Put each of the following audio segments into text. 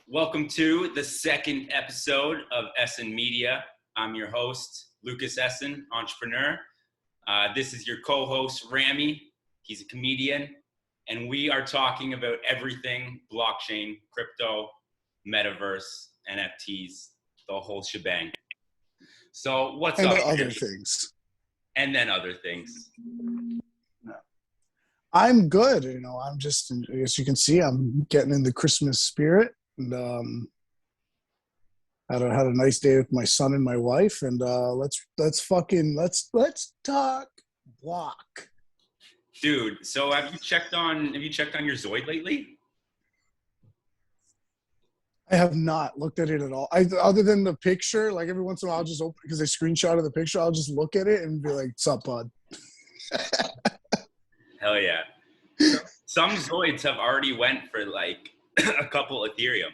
Welcome to the second episode of Essen Media. I'm your host, Lucas Essen, entrepreneur. This is your co-host, Rami. He's a comedian. And we are talking about everything blockchain, crypto, metaverse, NFTs, the whole shebang. So what's up? And other things. And then other things. I'm good. I'm just, as you can see, I'm getting in the Christmas spirit. And had a nice day with my son and my wife, and let's talk block. Dude, so have you checked on your XOiD lately? I have not looked at it at all. Other than the picture, like every once in a while I'll just open because I screenshot of the picture, I'll just look at it and be like, "Sup, bud?" Hell yeah. Some XOiDs have already went for like a couple Ethereum.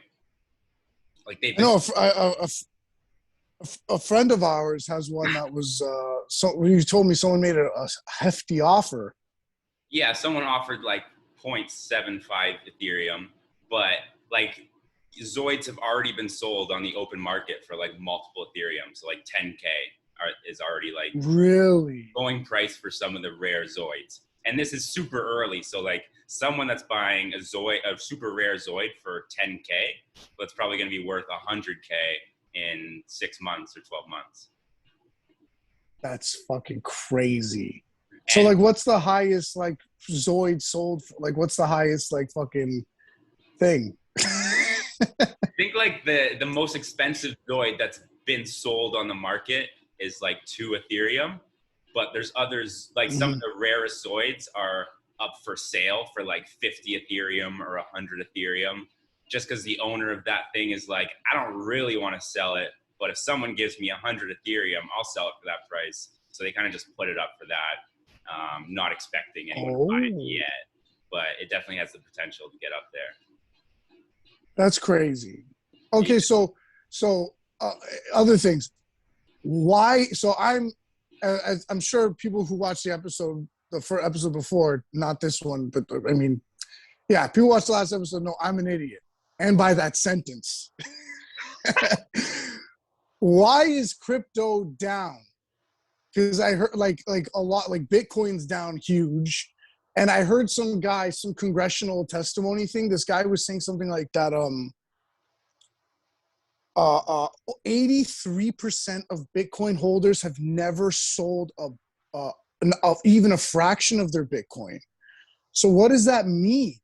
Like they've been- a friend of ours has one that was he told me someone made a hefty offer. Yeah, someone offered like 0.75 Ethereum, but like XOiDs have already been sold on the open market for like multiple Ethereum. So like 10K is already like really going price for some of the rare XOiDs. And this is super early, so like someone that's buying a super rare XOiD for 10K, that's probably going to be worth 100K in 6 months or 12 months. That's fucking crazy. And so like, what's the highest like XOiD sold for? Like, what's the highest like fucking thing? I think like the most expensive XOiD that's been sold on the market is like 2 Ethereum. But there's others, like some of the rarest XOiDs are up for sale for like 50 Ethereum or 100 Ethereum, just because the owner of that thing is like, I don't really want to sell it, but if someone gives me 100 Ethereum, I'll sell it for that price. So they kind of just put it up for that, not expecting anyone to buy it yet, but it definitely has the potential to get up there. That's crazy. Okay, so other things. Why? So I'm sure people who watched the first episode before, not this one, but I mean, yeah, people watched the last episode know I'm an idiot. And by that sentence. Why is crypto down? Because I heard like a lot, like Bitcoin's down huge. And I heard some congressional testimony thing. This guy was saying something like that, 83% of Bitcoin holders have never sold even a fraction of their Bitcoin. So what does that mean?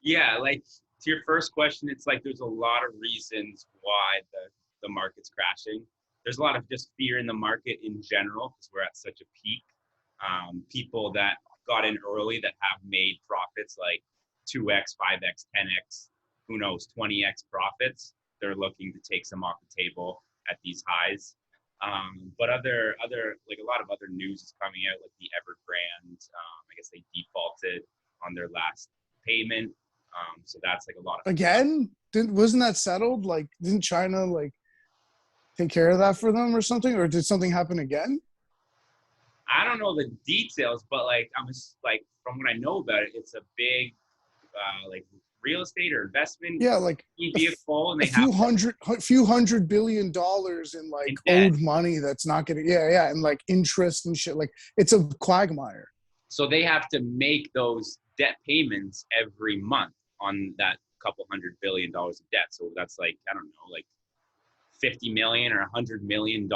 Yeah, like to your first question, it's like there's a lot of reasons why the market's crashing. There's a lot of just fear in the market in general because we're at such a peak. People that got in early that have made profits like 2x, 5x, 10x, who knows, 20x profits. They're looking to take some off the table at these highs. But other like a lot of other news is coming out, like the Evergrande, I guess they defaulted on their last payment. So that's like a lot of again. Wasn't that settled? Like, didn't China like take care of that for them or something, or did something happen again? I don't know the details, but like I'm just like from what I know about it, it's a big like real estate or investment like vehicle, and they a few $100 billion in like owed money that's not getting and like interest and shit. Like it's a quagmire. So they have to make those debt payments every month on that couple $100 billion of debt. So that's like, I don't know, like 50 million or $100 million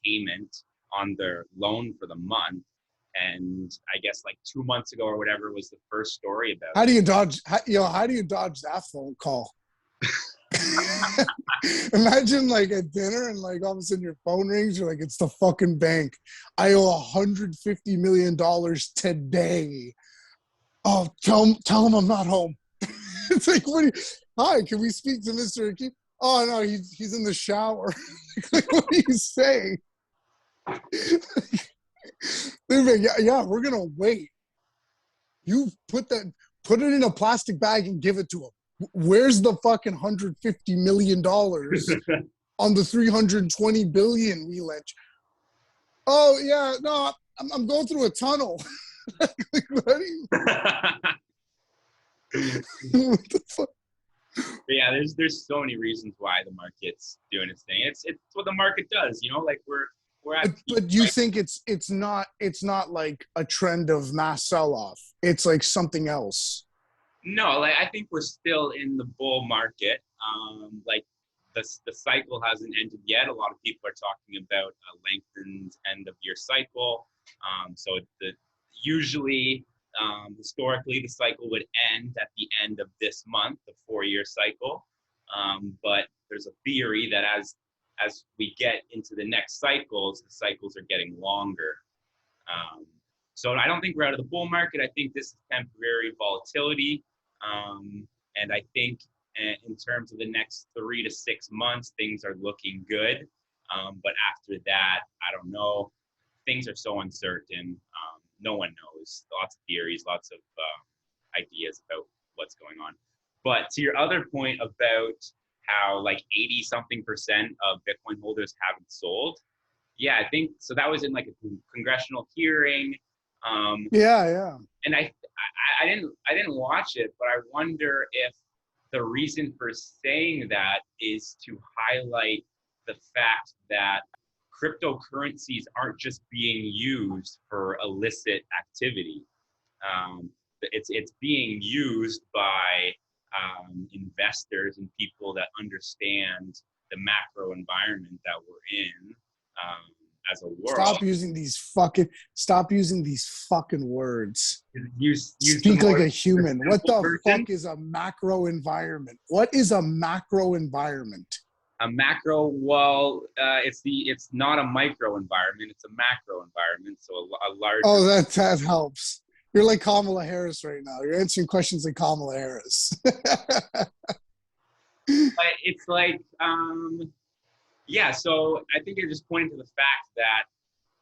payment on their loan for the month. And I guess like 2 months ago or whatever was the first story about how do you dodge that phone call? Imagine like at dinner and like all of a sudden your phone rings, you're like, it's the fucking bank. I owe $150 million today. Oh, tell him I'm not home. It's like, hi, can we speak to Mr. Akeem? Oh no, he's in the shower. Like, what are you saying? Yeah, we're gonna wait. You put it in a plastic bag and give it to him. Where's the fucking $150 million on the 320 billion we lent you? Oh yeah, no, I'm going through a tunnel. Like, what are you? What the fuck? But yeah, there's so many reasons why the market's doing its thing. It's what the market does, you know. Like we're at peak, But you right? think it's not like a trend of mass sell off. It's like something else. No, like I think we're still in the bull market. Like the cycle hasn't ended yet. A lot of people are talking about a lengthened end of year cycle. So the usually historically the cycle would end at the end of this month, the 4-year cycle. But there's a theory that as we get into the next cycles, the cycles are getting longer. Um, so I don't think we're out of the bull market. I think this is temporary volatility. And I think in terms of the next 3 to 6 months, things are looking good. But after that, I don't know. Things are so uncertain. No one knows. Lots of theories, lots of ideas about what's going on. But to your other point about how like 80 something percent of Bitcoin holders haven't sold. Yeah, I think so. That was in like a congressional hearing. Yeah. And I didn't watch it, but I wonder if the reason for saying that is to highlight the fact that cryptocurrencies aren't just being used for illicit activity. It's being used by investors and people that understand the macro environment that we're in as a world. Stop using these fucking words. Use the Speak like more a human. What the version. fuck is a macro environment? What is a macro environment? A macro, well, it's not a micro environment, it's a macro environment. So a large. Oh, that helps. You're like Kamala Harris right now. You're answering questions like Kamala Harris. But it's like, yeah. So I think you're just pointing to the fact that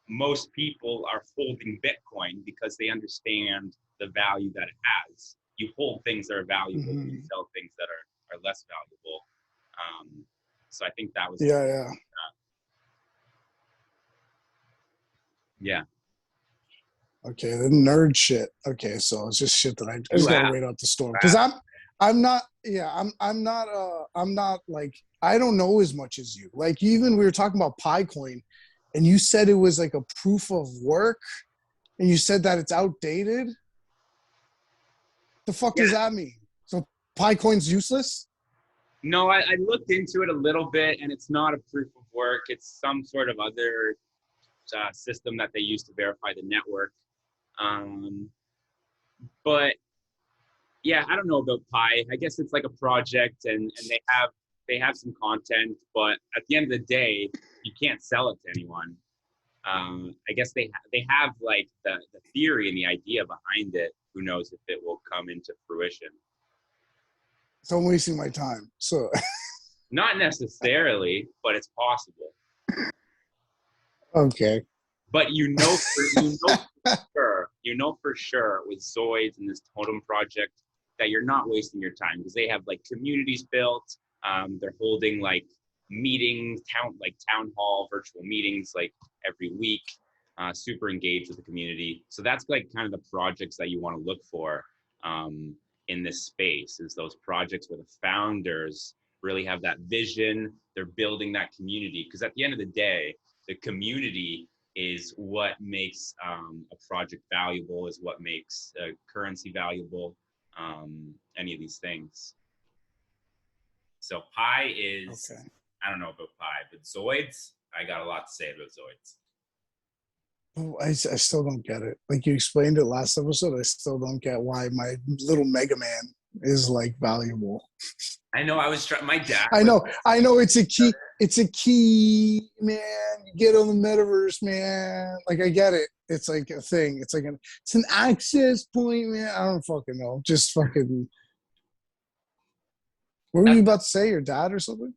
most people are holding Bitcoin because they understand the value that it has. You hold things that are valuable, Mhm. you sell things that are less valuable. So I think that was Yeah. yeah. Okay, the nerd shit. Okay, so it's just shit that I just gotta wait out the storm because I'm not like I don't know as much as you. Like even we were talking about Picoin, and you said it was like a proof of work, and you said that it's outdated. The fuck does that mean? So Picoin's useless? No, I looked into it a little bit, and it's not a proof of work. It's some sort of other system that they use to verify the network. But yeah, I don't know about Pi. I guess it's like a project, and they have some content, but at the end of the day, you can't sell it to anyone. I guess they have like the theory and the idea behind it. Who knows if it will come into fruition? So I'm wasting my time. So Not necessarily, but it's possible. okay. But you know for sure with XOiD and this Totem project that you're not wasting your time because they have like communities built. They're holding like meetings, town hall, virtual meetings like every week. Super engaged with the community. So that's like kind of the projects that you want to look for in this space is those projects where the founders really have that vision. They're building that community because at the end of the day, the community is what makes a project valuable, is what makes a currency valuable, any of these things. So Pi is, okay. I don't know about Pi, but XOiDs, I got a lot to say about XOiDs. Oh, I still don't get it. Like you explained it last episode, I still don't get why my little Mega Man is like valuable. I know. I was trying. My dad. I know. It's a key. It's a key, man. You get on the metaverse, man. Like I get it. It's like a thing. It's like it's an access point, man. I don't fucking know. Just fucking. What were you about to say? Your dad or something?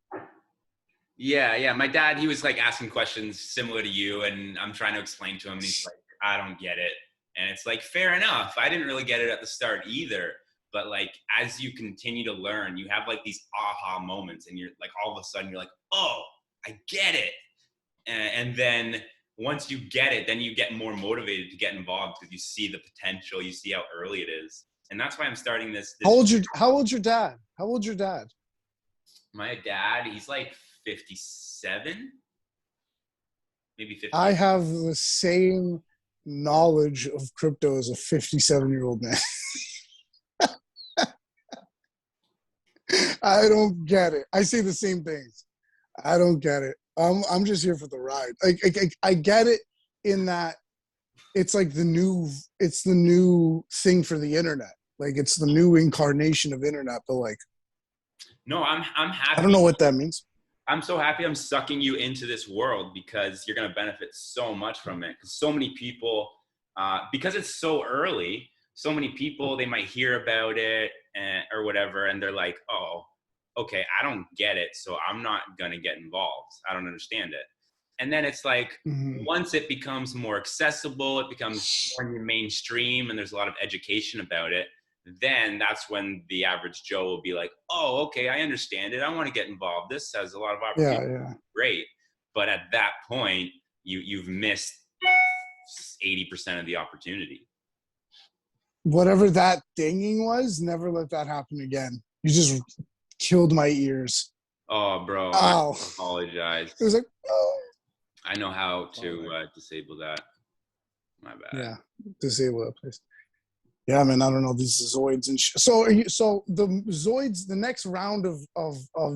Yeah. My dad. He was like asking questions similar to you, and I'm trying to explain to him. He's like, I don't get it, and it's like fair enough. I didn't really get it at the start either. But like, as you continue to learn, you have like these aha moments and you're like, all of a sudden you're like, oh, I get it. And then once you get it, then you get more motivated to get involved because you see the potential, you see how early it is. And that's why I'm starting this. How old's your dad? My dad, he's like 57, maybe I 58. have the same knowledge of crypto as a 57-year-old man. I don't get it. I say the same things. I don't get it. I'm just here for the ride. I get it in that it's like it's the new thing for the internet. Like it's the new incarnation of internet. But like, No, I'm I don't happy. know what that means. I'm so happy I'm sucking you into this world because you're going to benefit so much from it. Because so many people, because it's so early, so many people, they might hear about it or whatever, and they're like, oh, okay, I don't get it, so I'm not going to get involved. I don't understand it. And then it's like, Mm-hmm. once it becomes more accessible, it becomes more mainstream, and there's a lot of education about it, then that's when the average Joe will be like, oh, okay, I understand it. I want to get involved. This has a lot of Yeah, opportunity. yeah. Great. But at that point, you've missed 80% of the opportunity. Whatever that dinging was, never let that happen again. You just killed my ears. Oh, bro, I Oh, apologize. it was like, oh. I know how to disable that. My bad. Yeah, disable that, please. Yeah, man, I don't know these Zoids and so the Zoids, the next round of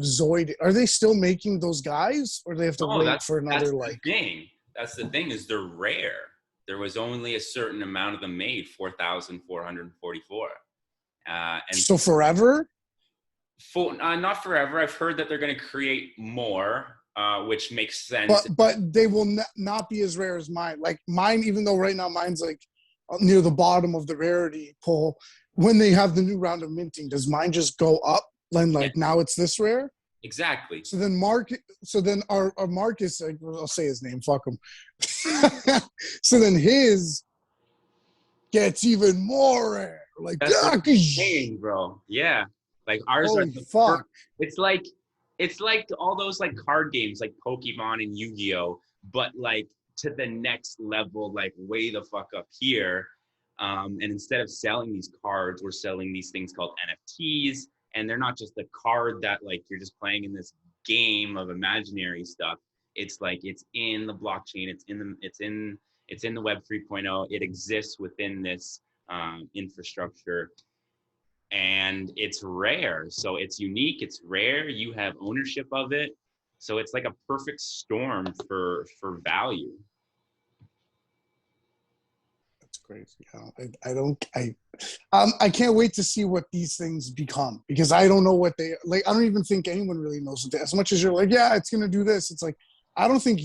Zoid, are they still making those guys, or do they have to No, wait for that's another the thing. That's the thing is they're rare. There was only a certain amount of them made, 4,444. And So forever? not forever. I've heard that they're going to create more, which makes sense. But they will not be as rare as mine. Like mine, even though right now mine's like near the bottom of the rarity pool. When they have the new round of minting, does mine just go up? And like Yeah, now it's this rare? exactly. So then our Marcus, I'll say his name, fuck him. So then his gets even more rare. Like, That's what I'm saying, bro. Yeah, like ours are holy the fuck. it's like all those like card games like Pokemon and Yu-Gi-Oh, but like to the next level, like way the fuck up here. And instead of selling these cards, we're selling these things called NFTs, and they're not just a card that like you're just playing in this game of imaginary stuff. It's like it's in the blockchain. It's in the Web 3.0. It exists within this infrastructure, and it's rare. So it's unique, it's rare, you have ownership of it. So it's like a perfect storm for value. That's crazy. I can't wait to see what these things become, because I don't know what they like. I don't even think anyone really knows what they, as much as you're like, yeah, it's gonna do this. It's like I don't think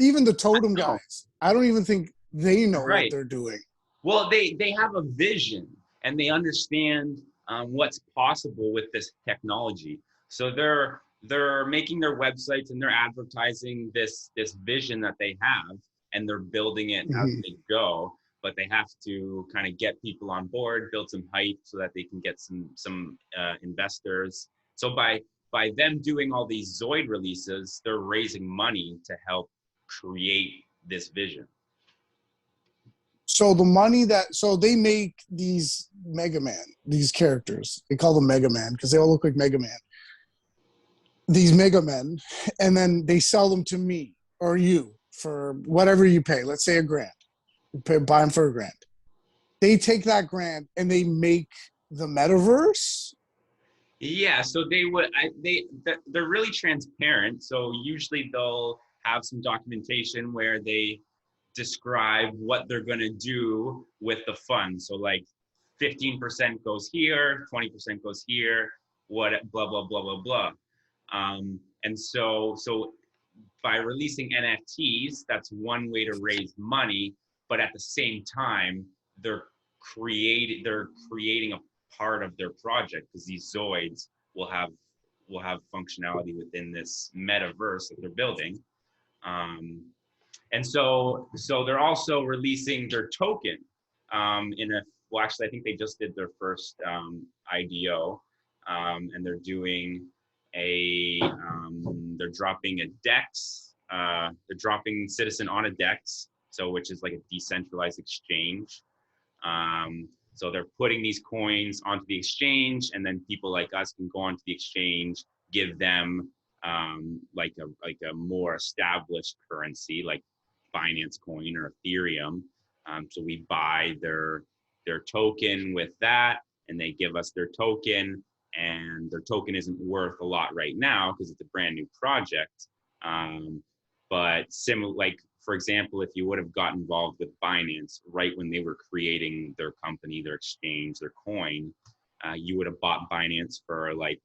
even the totem No, guys, I don't even think they know what right. they're doing. Well, they have a vision and they understand what's possible with this technology. So they're making their websites and they're advertising this vision that they have, and they're building it as Mm-hmm. they go. But they have to kind of get people on board, build some hype so that they can get some investors. So by them doing all these Zoid releases, they're raising money to help create this vision. So the money so they make these Mega Man, these characters, they call them Mega Man because they all look like Mega Man. These Mega Men, and then they sell them to me or you for whatever you pay. Let's say $1,000. Buy them for $1,000. They take that grand and they make the metaverse. Yeah, so they're really transparent. So usually they'll have some documentation where they describe what they're going to do with the fund. So like 15% goes here, 20% goes here, what blah blah blah blah blah. And so by releasing NFTs, that's one way to raise money, but at the same time, they're creating a part of their project, because these Zoids will have functionality within this metaverse that they're building. And so they're also releasing their token in a well, actually, I think they just did their first IDO, and they're doing they're dropping a DEX. They're dropping Citizen on a DEX, so which is like a decentralized exchange. So they're putting these coins onto the exchange, and then people like us can go onto the exchange give them like a more established currency like Binance Coin or Ethereum. So we buy their token with that, and they give us their token, and their token isn't worth a lot right now because it's a brand new project. But similar, like for example, if you would have got involved with Binance right when they were creating their company, their exchange, their coin, you would have bought Binance for like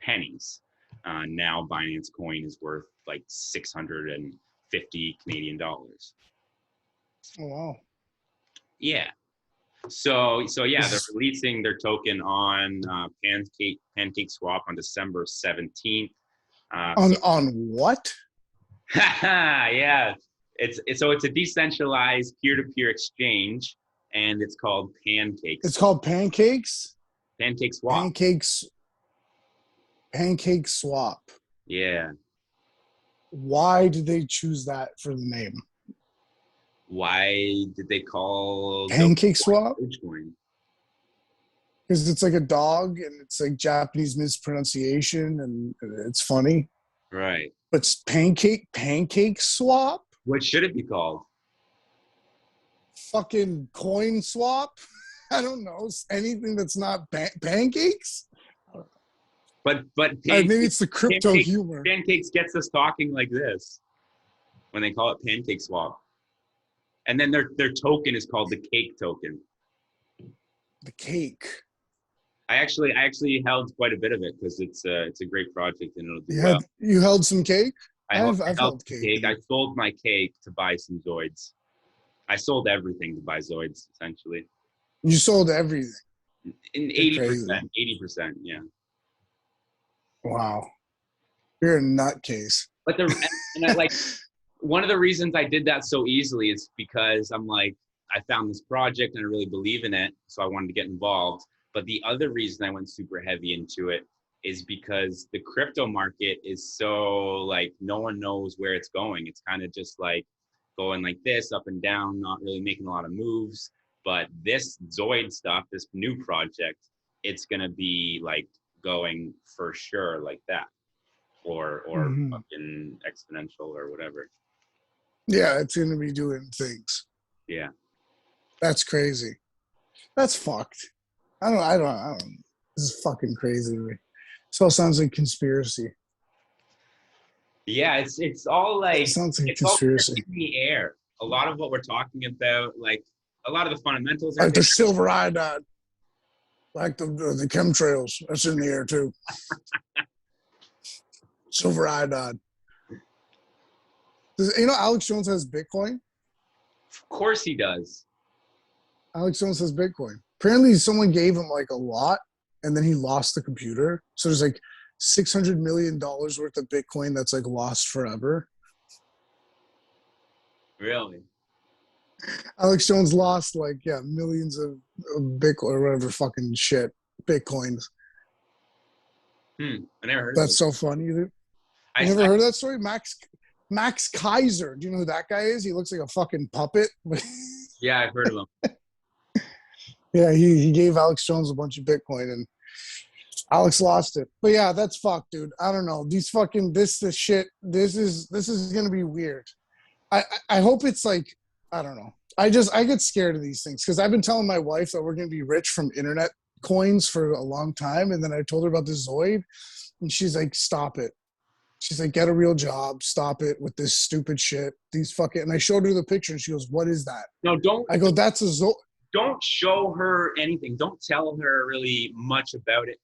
pennies. Now Binance coin is worth like 650 Canadian dollars. Oh, wow. Yeah. So yeah, they're releasing their token on Pancake Swap on December 17th. On what? Yeah, it's a decentralized peer-to-peer exchange, and it's called Pancakes. It's called Pancakes. Pancake Swap. Pancake Swap. Yeah. Why did they choose that for the name? Why did they call Pancake Swap? Dogecoin? Because it's like a dog, and it's like Japanese mispronunciation, and it's funny. Right. But it's Pancake Swap? What should it be called? Fucking coin swap? I don't know. Anything that's not pancakes? But maybe it's the crypto humor. Pancakes gets us talking like this when they call it Pancake Swap. And then their token is called the cake token. The cake. I actually held quite a bit of it because it's a great project and it'll do well. You held some cake? I've held cake. I sold my cake to buy some Zoids. I sold everything to buy Zoids, essentially. You sold everything? In 80%. 80%, yeah. Wow. You're a nutcase. But one of the reasons I did that so easily is because I'm like, I found this project and I really believe in it, so I wanted to get involved. But the other reason I went super heavy into it is because the crypto market is so like no one knows where it's going. It's kind of just like going like this, up and down, not really making a lot of moves. But this XOiD stuff, this new project, it's gonna be like going for sure like that, or fucking exponential or whatever. Yeah, it's gonna be doing things. Yeah, that's crazy. That's fucked. I don't. This is fucking crazy to me. This all sounds like conspiracy. Yeah, it's all like, it sounds like it's conspiracy. all in the air. A lot of what we're talking about, like a lot of the fundamentals, like the silver iodide, like the chemtrails. That's in the air too. Silver iodide. You know, Alex Jones has Bitcoin. Of course he does. Alex Jones has Bitcoin. Apparently, someone gave him like a lot, and then he lost the computer. So there's like $600 million worth of Bitcoin that's like lost forever. Really? Alex Jones lost like millions of Bitcoin or whatever fucking shit Bitcoins. I never heard. That's so funny. You never heard that story? Max Kaiser. Do you know who that guy is? He looks like a fucking puppet. Yeah, I've heard of him. Yeah, he gave Alex Jones a bunch of Bitcoin and Alex lost it. But yeah, that's fucked, dude. I don't know. These fucking this shit. This is gonna be weird. I hope it's like, I don't know. I get scared of these things because I've been telling my wife that we're gonna be rich from internet coins for a long time, and then I told her about this XOiD, and she's like, "Stop it." She's like, "Get a real job. Stop it with this stupid shit. These fucking." And I showed her the picture, and she goes, "What is that?" No, don't. I go, "That's a XOiD." Don't show her anything. Don't tell her really much about it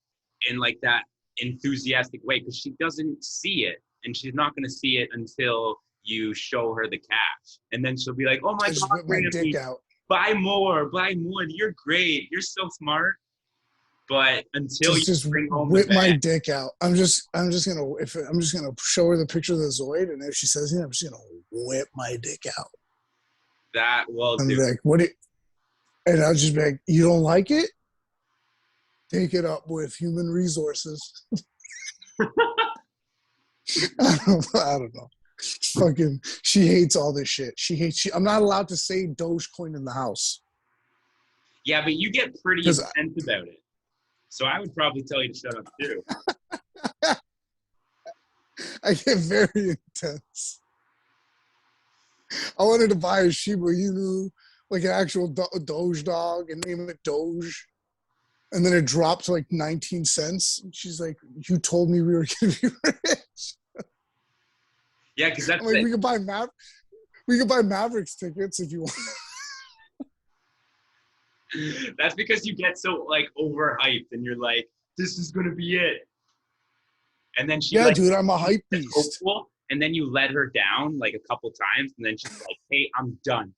in like that enthusiastic way because she doesn't see it, and she's not going to see it until you show her the cash, and then she'll be like, "Oh my god, whip my dick out. Buy more. You're great. You're so smart." But until you bring home whip my dick out, I'm just gonna show her the picture of the XOiD, and if she says, "Yeah," I'm just gonna whip my dick out. That will I'm do. like, "What?" And I'll just be like, "You don't like it? Take it up with human resources." I don't know. Fucking, she hates all this shit. I'm not allowed to say Dogecoin in the house. Yeah, but you get pretty intense about it. So I would probably tell you to shut up too. I get very intense. I wanted to buy a Shiba Inu, like an actual Doge dog, and name it Doge. And then it dropped to like 19 cents. And she's like, "You told me we were going to be rich." Yeah, because that's I'm like, it. we could buy Mavericks tickets if you want. That's because you get so like overhyped, and you're like, "This is gonna be it." And then she Yeah, like dude, I'm a hype beast. hopeful, and then you let her down like a couple times, and then she's like, "Hey, I'm done."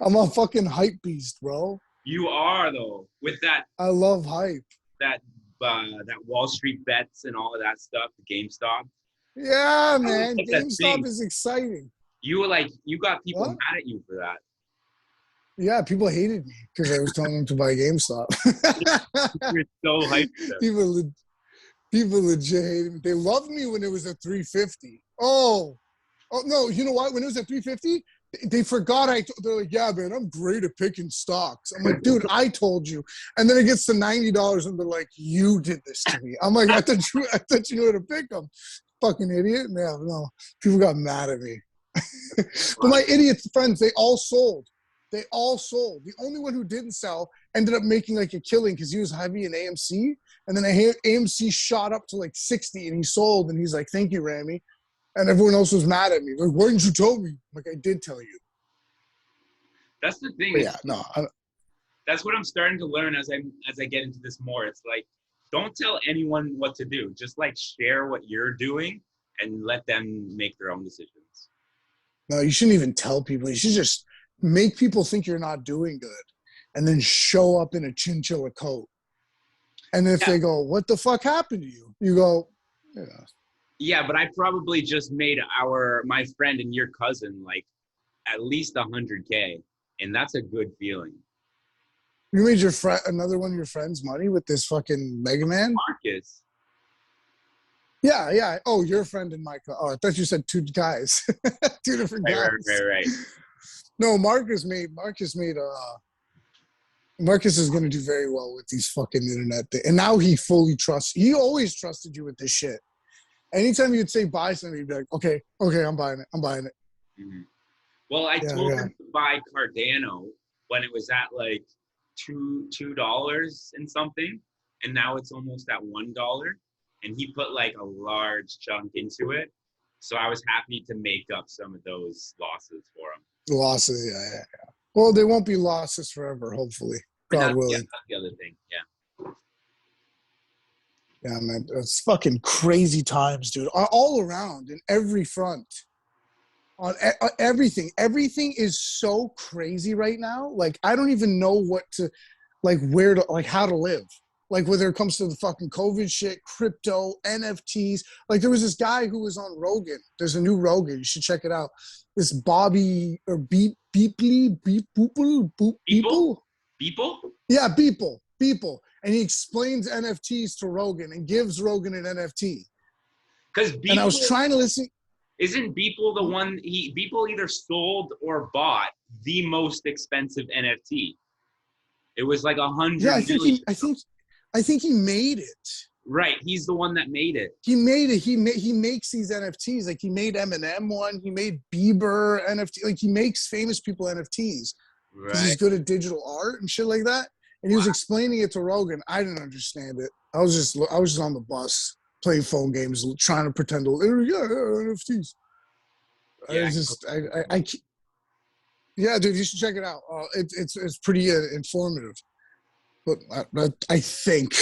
I'm a fucking hype beast, bro. You are though, with that I love hype. that that Wall Street bets and all of that stuff, the GameStop. Yeah, I was man. like that GameStop thing. is exciting. You were like, you got people What? mad at you for that. Yeah, people hated me because I was telling them to buy GameStop. You're so hyped. people, people legit hated me. They loved me when it was at 350. Oh no! You know what? When it was at 350, they forgot. They're like, "Yeah, man, I'm great at picking stocks." I'm like, "Dude, I told you." And then it gets to $90, and they're like, "You did this to me." I'm like, I thought you knew how to pick them, fucking idiot. No, people got mad at me. But my idiot friends, they all sold. They all sold. The only one who didn't sell ended up making like a killing because he was heavy in AMC. And then AMC shot up to like 60 and he sold. And he's like, "Thank you, Rami." And everyone else was mad at me. Like, "Why didn't you tell me?" I'm like, "I did tell you." That's the thing. But yeah, no. That's what I'm starting to learn as I get into this more. It's like, don't tell anyone what to do. Just like share what you're doing and let them make their own decisions. No, you shouldn't even tell people. You should just make people think you're not doing good and then show up in a chinchilla coat. And if they go, "What the fuck happened to you?" You go, "Yeah." Yeah, but I probably just made my friend and your cousin like at least 100K, and that's a good feeling. You made your friend, another one of your friends, money with this fucking Mega Man? Marcus. Yeah. Oh, your friend and Micah. Oh, I thought you said two guys. Two different guys. Right. No, Marcus is going to do very well with these fucking internet things. And now he fully trusts. He always trusted you with this shit. Anytime you'd say buy something, he'd be like, okay, I'm buying it. Mm-hmm. Well, I told him to buy Cardano when it was at like $2 and something, and now it's almost at $1. And he put like a large chunk into it, so I was happy to make up some of those losses for him. Losses, yeah. Well, they won't be losses forever, hopefully. God willing. Yeah, that's the other thing. Yeah. Yeah, man, it's fucking crazy times, dude. All around, in every front, on everything. Everything is so crazy right now. Like, I don't even know what to, like, where to, like, how to live. Like, whether it comes to the fucking COVID shit, crypto, NFTs. Like, there was this guy who was on Rogan. There's a new Rogan. You should check it out. This Bobby or Beeple. Yeah, Beeple. And he explains NFTs to Rogan and gives Rogan an NFT. And I was trying to listen. Isn't Beeple the one? Beeple either sold or bought the most expensive NFT. It was like 100 Yeah, million. I think he made it. Right, he's the one that made it. He made it. He makes these NFTs. Like, he made Eminem one. He made Bieber NFT. Like, he makes famous people NFTs because he's good at digital art and shit like that. And he was explaining it to Rogan. I didn't understand it. I was just on the bus playing phone games, trying to pretend NFTs. Yeah. Yeah, dude, you should check it out. It's pretty informative. But I think.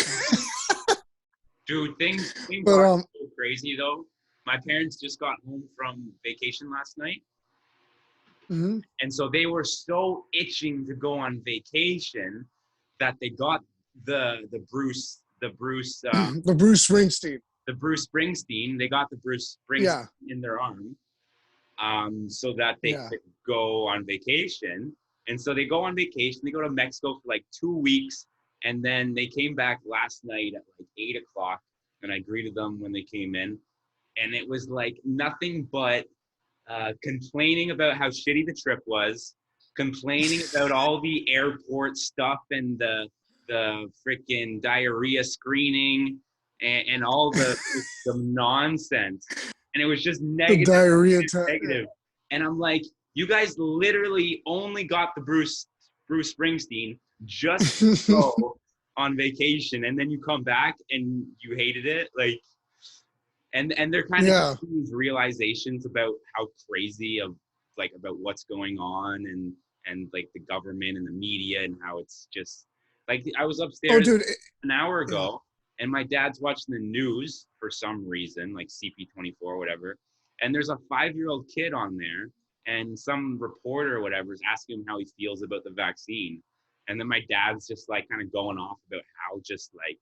Dude, things are so crazy though. My parents just got home from vacation last night. Mm-hmm. And so they were so itching to go on vacation that they got the Bruce Springsteen. The Bruce Springsteen. They got the Bruce Springsteen in their arm, so that they could go on vacation. And so they go on vacation. They go to Mexico for like 2 weeks, and then they came back last night at like 8:00, and I greeted them when they came in, and it was like nothing but complaining about how shitty the trip was, complaining about all the airport stuff and the freaking diarrhea screening, and all the nonsense. And it was just The negative, diarrhea negative. And I'm like, you guys literally only got the Bruce Springsteen just to go on vacation, and then you come back and you hated it. Like, and they're kind of Yeah. these realizations about how crazy about what's going on, and like the government and the media, and how it's just like, I was upstairs Oh, dude. an hour ago, and my dad's watching the news for some reason, like CP24 or whatever, and there's a 5-year-old kid on there, and some reporter or whatever is asking him how he feels about the vaccine, and then my dad's just like kind of going off about how just like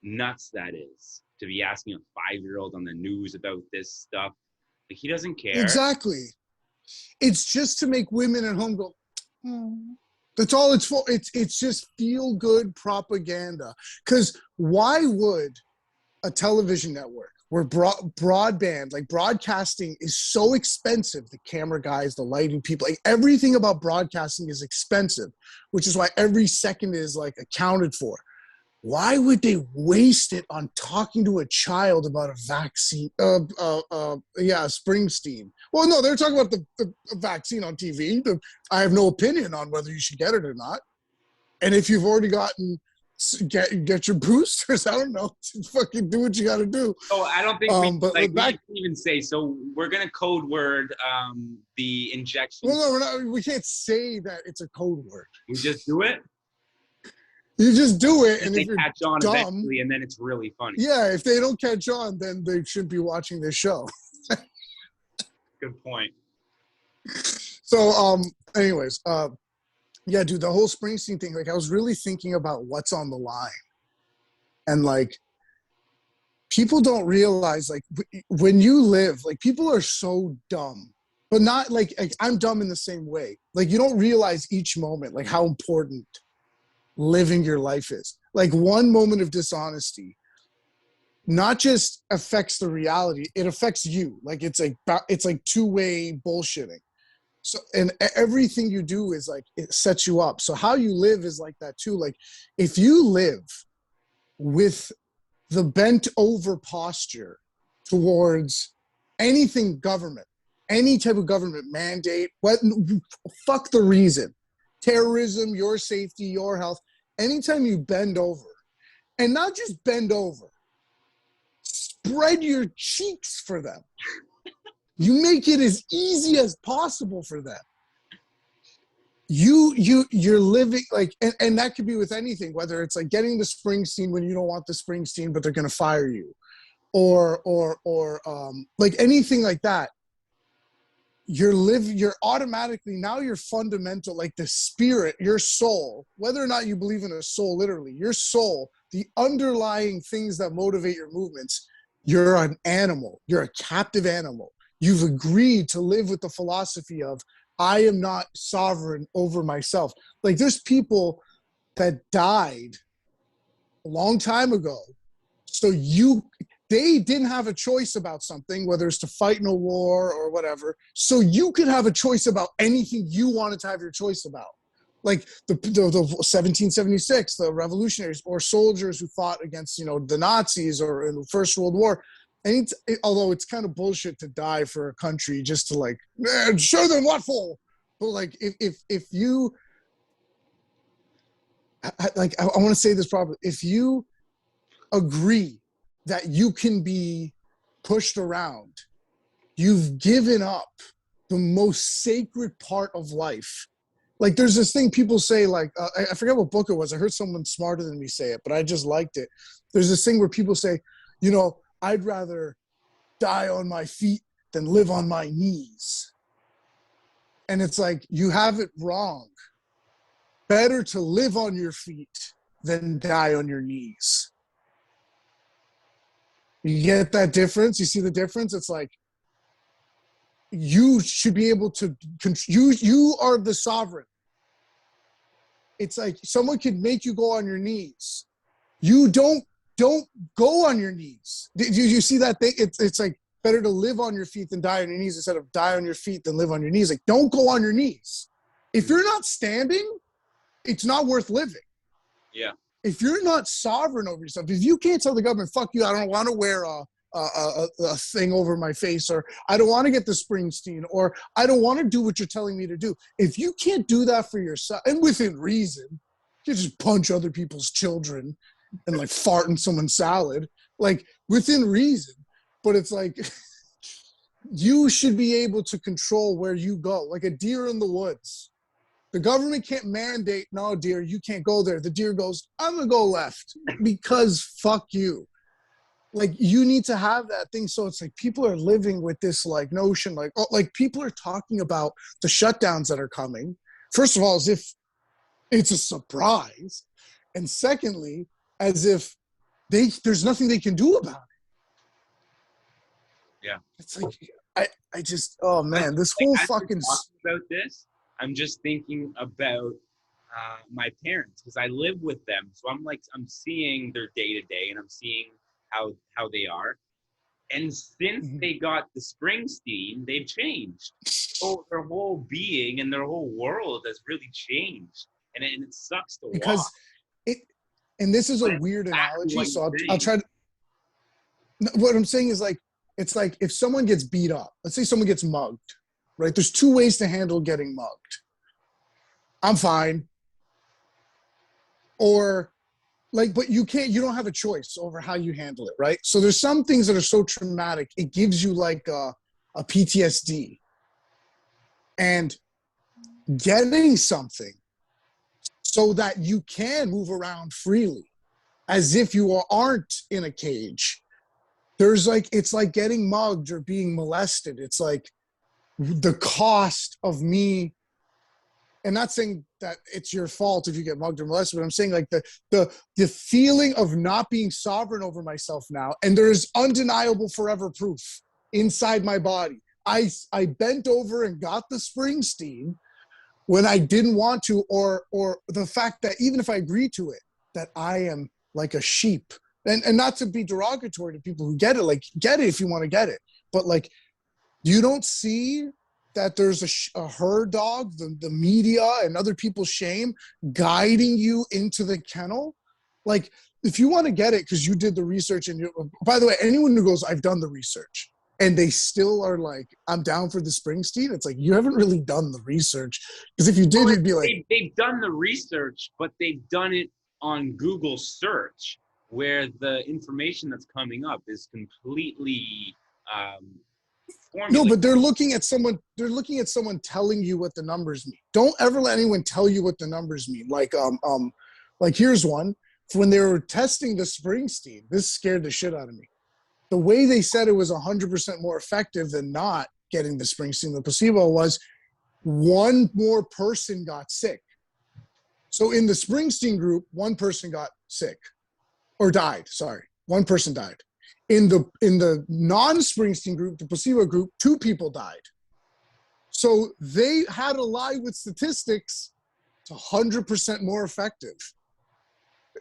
nuts that is to be asking a 5-year-old on the news about this stuff. Like, he doesn't care. Exactly. It's just to make women at home go, oh. That's all it's for. It's just feel good propaganda. Because why would a television network where broadband, like broadcasting, is so expensive? The camera guys, the lighting people, like everything about broadcasting is expensive, which is why every second is like accounted for. Why would they waste it on talking to a child about a vaccine? Springsteen. Well, no, they're talking about the vaccine on TV. I have no opinion on whether you should get it or not. And if you've already get your boosters, I don't know. Fucking do what you got to do. Oh, I don't think we can even say. So we're gonna code word the injection. Well, no, we're not. We can't say that it's a code word. We just do it. You just do it, and they if you're catch on dumb, eventually, and then it's really funny. Yeah, if they don't catch on, then they shouldn't be watching this show. Good point. So, anyways, yeah, dude, the whole Springsteen thing, like, I was really thinking about what's on the line. And, like, people don't realize, like, when you live, like, people are so dumb. But not, like I'm dumb in the same way. Like, you don't realize each moment, like, how important living your life is. Like, one moment of dishonesty not just affects the reality, it affects you. Like, it's like two-way bullshitting. So, and everything you do is like, it sets you up. So how you live is like that too. Like, if you live with the bent over posture towards anything government, any type of government mandate, fuck the reason. Terrorism, your safety, your health. Anytime you bend over, and not just bend over, spread your cheeks for them. You make it as easy as possible for them. You're living like, and that could be with anything, whether it's like getting the Springsteen when you don't want the Springsteen, but they're gonna fire you, or like anything like that. You're automatically, now you're fundamental, like the spirit, your soul, whether or not you believe in a soul, literally, your soul, the underlying things that motivate your movements, you're an animal, you're a captive animal. You've agreed to live with the philosophy of, I am not sovereign over myself. Like, there's people that died a long time ago. So they didn't have a choice about something, whether it's to fight in a war or whatever. So you could have a choice about anything you wanted to have your choice about. Like the 1776, the revolutionaries or soldiers who fought against, the Nazis or in the First World War. And although it's kind of bullshit to die for a country just to like, show them what for. But like, if you, like, I want to say this properly. If you agree that you can be pushed around, you've given up the most sacred part of life. Like, there's this thing people say, like, I forget what book it was. I heard someone smarter than me say it, but I just liked it. There's this thing where people say, I'd rather die on my feet than live on my knees. And it's like, you have it wrong. Better to live on your feet than die on your knees. You get that difference? You see the difference? It's like, you should be able to, you are the sovereign. It's like someone could make you go on your knees. You don't go on your knees. Do you see that thing? It's like, better to live on your feet than die on your knees instead of die on your feet than live on your knees. Like, don't go on your knees. If you're not standing, it's not worth living. Yeah. if you're not sovereign over yourself, if you can't tell the government, fuck you, I don't want to wear a thing over my face, or I don't want to get the Springsteen, or I don't want to do what you're telling me to do. If you can't do that for yourself, and within reason, you just punch other people's children and like fart in someone's salad, like within reason. But it's like, you should be able to control where you go, like a deer in the woods. The government can't mandate, no, deer, you can't go there. The deer goes, I'm going to go left because fuck you. Like, you need to have that thing. So it's like people are living with this like notion, like, oh, like people are talking about the shutdowns that are coming. First of all, as if it's a surprise. And secondly, as if there's nothing they can do about it. Yeah. It's like, I just, oh man, this whole fucking... About this, I'm just thinking about my parents, because I live with them. So I'm seeing their day to day, and I'm seeing how they are. And since they got the Springsteen, they've changed. So their whole being and their whole world has really changed. And it sucks to watch. And this is a weird analogy, so I'll try to... What I'm saying is, like, it's like if someone gets beat up, let's say someone gets mugged, right? There's two ways to handle getting mugged. I'm fine. Or like, but you don't have a choice over how you handle it, right? So there's some things that are so traumatic, it gives you like a PTSD. And getting something so that you can move around freely as if you aren't in a cage. There's like, it's like getting mugged or being molested. It's like the cost of me, and not saying that it's your fault if you get mugged or molested, but I'm saying like the feeling of not being sovereign over myself now. And there's undeniable forever proof inside my body. I bent over and got the Springsteen when I didn't want to, or the fact that even if I agree to it, that I am like a sheep. And not to be derogatory to people who get it, like, get it if you want to get it. But, like, you don't see that there's a herd dog, the media and other people's shame guiding you into the kennel. Like, if you want to get it because you did the research, and by the way, anyone who goes, I've done the research, and they still are like, I'm down for the Springsteen, it's like, you haven't really done the research. Because if you did, you'd be like... They've done the research, but they've done it on Google search, where the information that's coming up is completely formulated. No, but they're looking at someone telling you what the numbers mean. Don't ever let anyone tell you what the numbers mean. Like here's one. When they were testing the Springsteen, this scared the shit out of me. The way they said it was 100% more effective than not getting the Springsteen, the placebo, was one more person got sick. So in the Springsteen group, one person got sick. Or died, sorry. One person died. In the non-Springsteen group, the placebo group, 2 people died. So they had to lie with statistics. It's 100% more effective.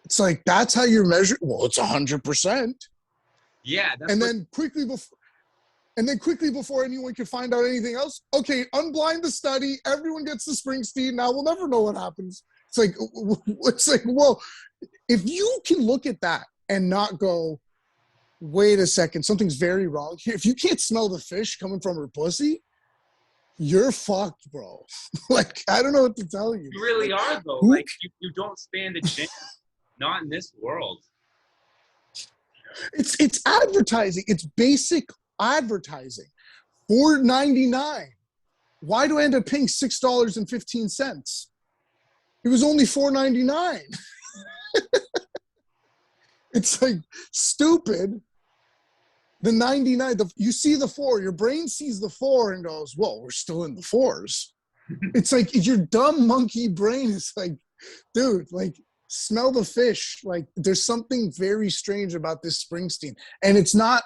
It's like, that's how you're measured. Well, it's 100%. Yeah. And then quickly before anyone can find out anything else, okay, unblind the study. Everyone gets the Springsteen. Now we'll never know what happens. It's like, well, if you can look at that and not go, wait a second, something's very wrong here. If you can't smell the fish coming from her pussy, you're fucked, bro. Like, I don't know what to tell you. You really are, though. Like, you don't stand a chance. Not in this world. It's advertising. It's basic advertising. $4.99. Why do I end up paying $6.15? It was only $4.99. It's like stupid. The 99, you see the 4, your brain sees the 4 and goes, whoa, we're still in the 4s. It's like your dumb monkey brain is like, dude, like, smell the fish. Like, there's something very strange about this Springsteen. And it's not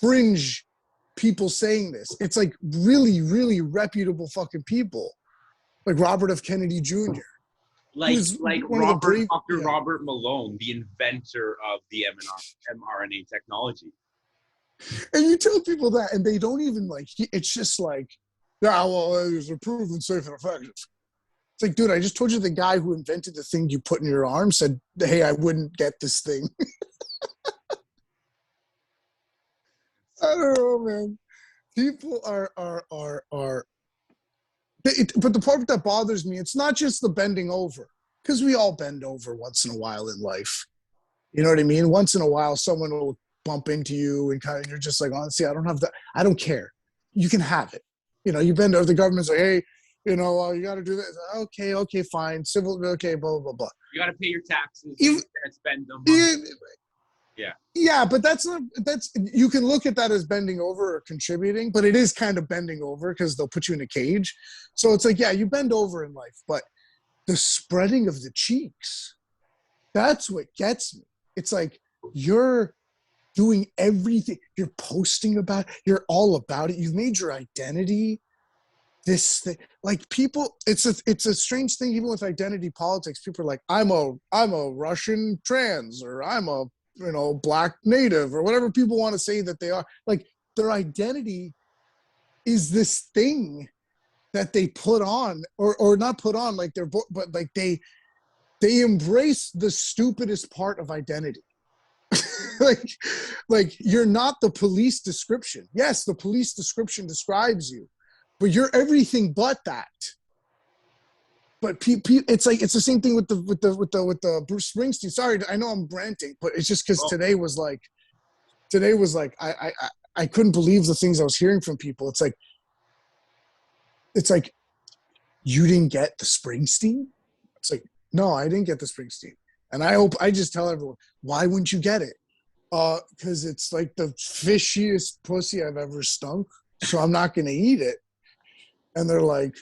fringe people saying this. It's like really, really reputable fucking people. Like Robert F. Kennedy Jr. Like Robert Malone, the inventor of the mRNA technology. And you tell people that, and they don't even like, it's just like, yeah, well, it was a proven safe and effective. It's like, dude, I just told you the guy who invented the thing you put in your arm said, hey, I wouldn't get this thing. I don't know, man. People are but the part that bothers me, it's not just the bending over, because we all bend over once in a while in life. You know what I mean? Once in a while, someone will bump into you and kind of, you're just like, honestly, I don't have that. I don't care. You can have it. You know, you bend over, the government's like, hey, you know, you got to do this. Okay, fine. Civil, okay, blah, blah, blah. You got to pay your taxes. You can't spend them. Yeah, but that's you can look at that as bending over or contributing, but it is kind of bending over because they'll put you in a cage. So it's like, yeah, you bend over in life, but the spreading of the cheeks, that's what gets me. It's like you're doing everything. You're posting about it. You're all about it. You've made your identity this thing. Like people, it's a strange thing even with identity politics. People are like, I'm a Russian trans, or I'm a black native, or whatever people want to say that they are. Like their identity is this thing that they put on, or not put on, like but like they embrace the stupidest part of identity. like you're not the police description. Yes, the police description describes you, but you're everything but that. But it's like it's the same thing with the Bruce Springsteen. Sorry, I know I'm ranting, but it's just because today was like I couldn't believe the things I was hearing from people. It's like you didn't get the Springsteen. It's like, no, I didn't get the Springsteen, and I just tell everyone, why wouldn't you get it? Because it's like the fishiest pussy I've ever stunk, so I'm not gonna eat it. And they're like,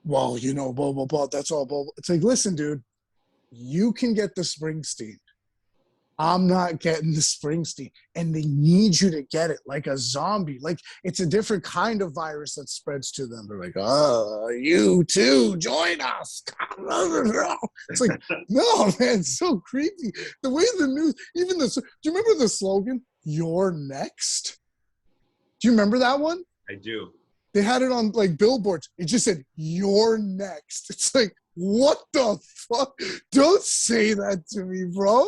well, blah, blah, blah. That's all, blah, blah. It's like, listen, dude, you can get the Springsteen. I'm not getting the Springsteen. And they need you to get it like a zombie. Like it's a different kind of virus that spreads to them. They're like, oh, you too, join us. It's like, no, man, it's so creepy. The way the news, even do you remember the slogan, "You're next"? Do you remember that one? I do. They had it on like billboards. It just said, "You're next." It's like, what the fuck? Don't say that to me, bro.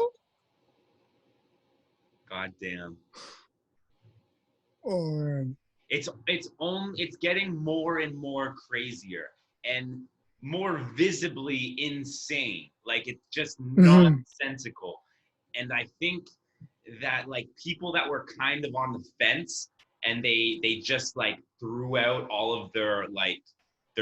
God damn. Oh man. It's getting more and more crazier and more visibly insane. Like it's just nonsensical. And I think that like people that were kind of on the fence and they just like threw out all of their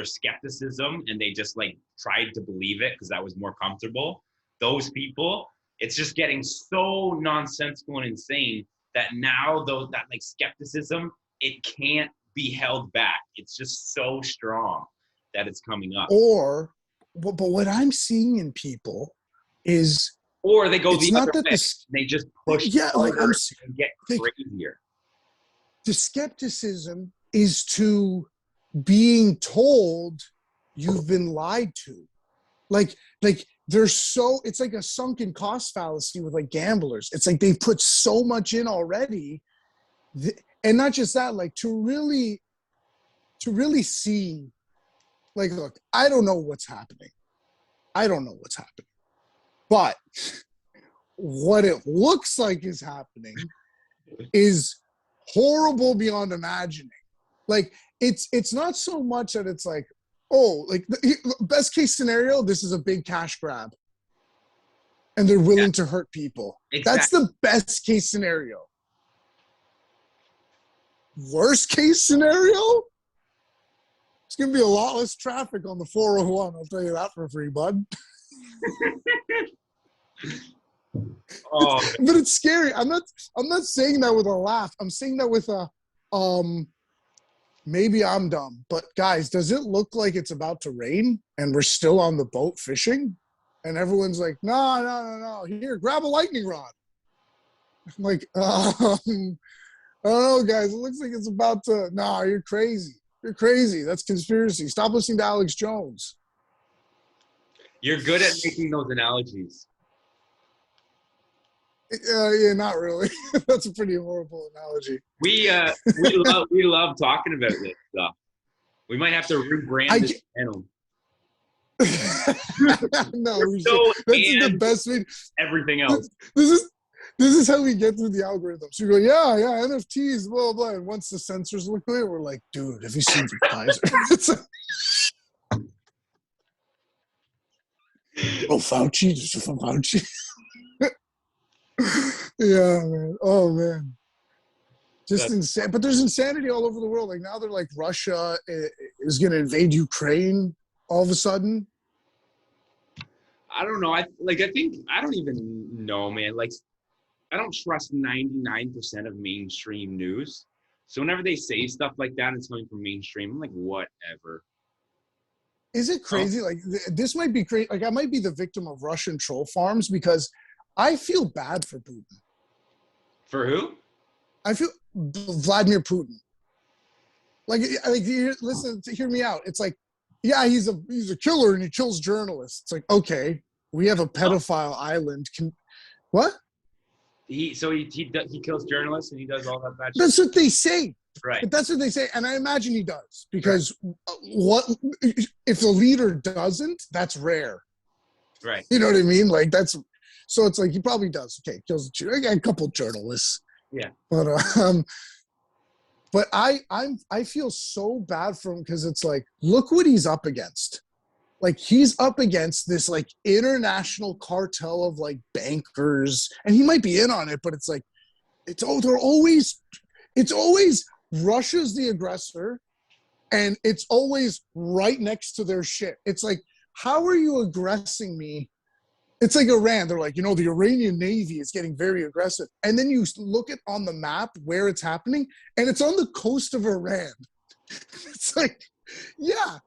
skepticism and they just like tried to believe it because that was more comfortable. Those people, it's just getting so nonsensical and insane that now though that like skepticism, it can't be held back. It's just so strong that it's coming up. But what I'm seeing in people is, or they go the other way. They just push and get crazier. The skepticism is to being told you've been lied to. Like it's like a sunken cost fallacy with like gamblers. It's like they've put so much in already. And not just that, like to really see, like, look, I don't know what's happening. But what it looks like is happening is horrible beyond imagining. Like it's not so much that it's like, oh, like the best case scenario, this is a big cash grab and they're willing to hurt people. Exactly. That's the best case scenario. Worst case scenario, it's going to be a lot less traffic on the 401. I'll tell you that for free, bud. But it's scary. I'm not saying that with a laugh. I'm saying that with a maybe I'm dumb, but guys, does it look like it's about to rain and we're still on the boat fishing? And everyone's like, no. Here, grab a lightning rod. I'm like, I don't know, guys. It looks like it's about to. No, you're crazy. You're crazy. That's conspiracy. Stop listening to Alex Jones. You're good at making those analogies. Yeah, not really. That's a pretty horrible analogy. We love talking about this stuff. We might have to rebrand this channel. No, we should. So That's the and best way. everything else. This is how we get through the algorithms. You go, yeah, NFTs, blah, blah. And once the sensors look at it, we're like, dude, have you seen Pfizer? It's like, oh, Fauci, this is from Fauci. Yeah, man. Oh, man. Just insane. But there's insanity all over the world. Like now they're like Russia is going to invade Ukraine all of a sudden. I don't know. I think I don't even know, man. Like, I don't trust 99% of mainstream news. So whenever they say stuff like that, it's coming from mainstream. I'm like, whatever. Is it crazy? Like this might be crazy. Like I might be the victim of Russian troll farms because I feel bad for Putin. For who? I feel Vladimir Putin. Like listen, hear me out. It's like, yeah, he's a killer and he kills journalists. It's like, okay, we have a pedophile island. What? He kills journalists and he does all that bad shit. That's what they say. Right. But that's what they say, and I imagine he does because what if the leader doesn't? That's rare. Right. You know what I mean? Like that's so. It's like he probably does. Okay, kills a couple journalists. Yeah. But I feel so bad for him because it's like, look what he's up against. Like he's up against this like international cartel of like bankers, and he might be in on it, but it's like, it's always Russia's the aggressor, and it's always right next to their shit. It's like, how are you aggressing me? It's like Iran. They're like, the Iranian Navy is getting very aggressive. And then you look at on the map where it's happening, and it's on the coast of Iran. It's like, yeah,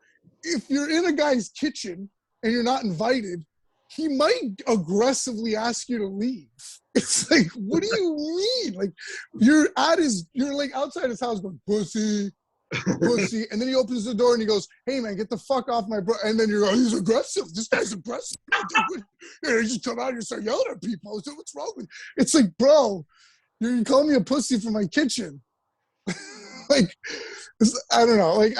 if you're in a guy's kitchen and you're not invited, he might aggressively ask you to leave. It's like, what do you mean? Like, you're like outside his house going, pussy, pussy. And then he opens the door and he goes, hey, man, get the fuck off my bro. And then you're like, he's aggressive. This guy's aggressive. You just come out and you start yelling at people. So what's wrong with you? It's like, bro, you call me a pussy from my kitchen. Like, I don't know. Like,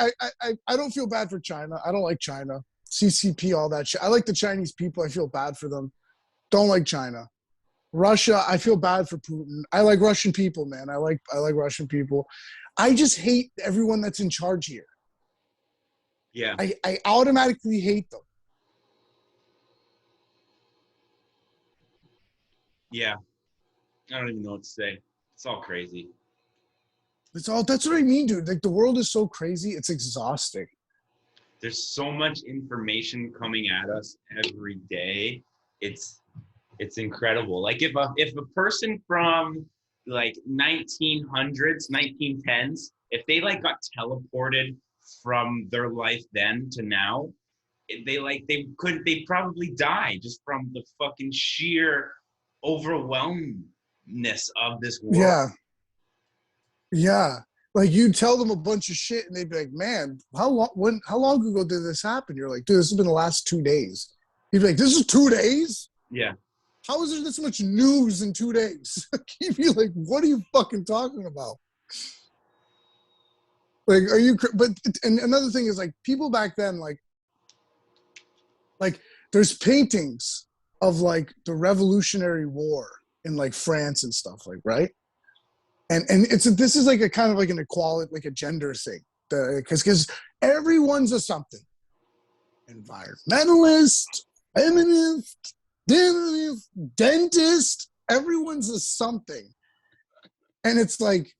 I don't feel bad for China. I don't like China. CCP, all that shit. I like the Chinese people. I feel bad for them. Don't like China. Russia, I feel bad for Putin. I like Russian people, man. I like Russian people. I just hate everyone that's in charge here. Yeah. I automatically hate them. Yeah. I don't even know what to say. It's all crazy. That's what I mean, dude. Like the world is so crazy, it's exhausting. There's so much information coming at us every day. It's incredible. Like if a person from like 1900s, 1910s, if they like got teleported from their life then to now, they'd probably die just from the fucking sheer overwhelmness of this world. Yeah. Like you tell them a bunch of shit and they'd be like, man, how long ago did this happen? You're like, dude, this has been the last 2 days. You'd be like, this is 2 days? Yeah. How is there this much news in 2 days? You'd be like, what are you fucking talking about? Like, and another thing is like people back then, like there's paintings of like the Revolutionary War in like France and stuff, like, right? And this is like a kind of like an equality, like a gender thing, because everyone's a something. Environmentalist, feminist, dentist, everyone's a something. And it's like,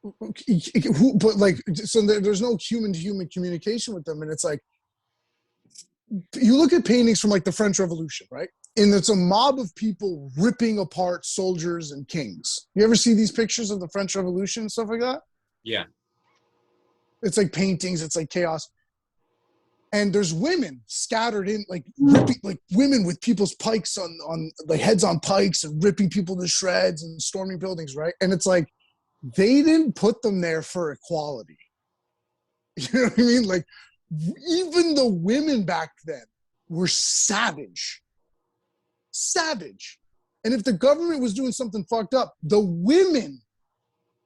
but like, so there's no human-to-human communication with them. And it's like, you look at paintings from like the French Revolution, right? And it's a mob of people ripping apart soldiers and kings. You ever see these pictures of the French Revolution and stuff like that? Yeah. It's like paintings. It's like chaos. And there's women scattered in, like ripping, like women with people's pikes on like heads on pikes and ripping people to shreds and storming buildings, right? And it's like, they didn't put them there for equality. You know what I mean? Like, even the women back then were savage. And if the government was doing something fucked up, the women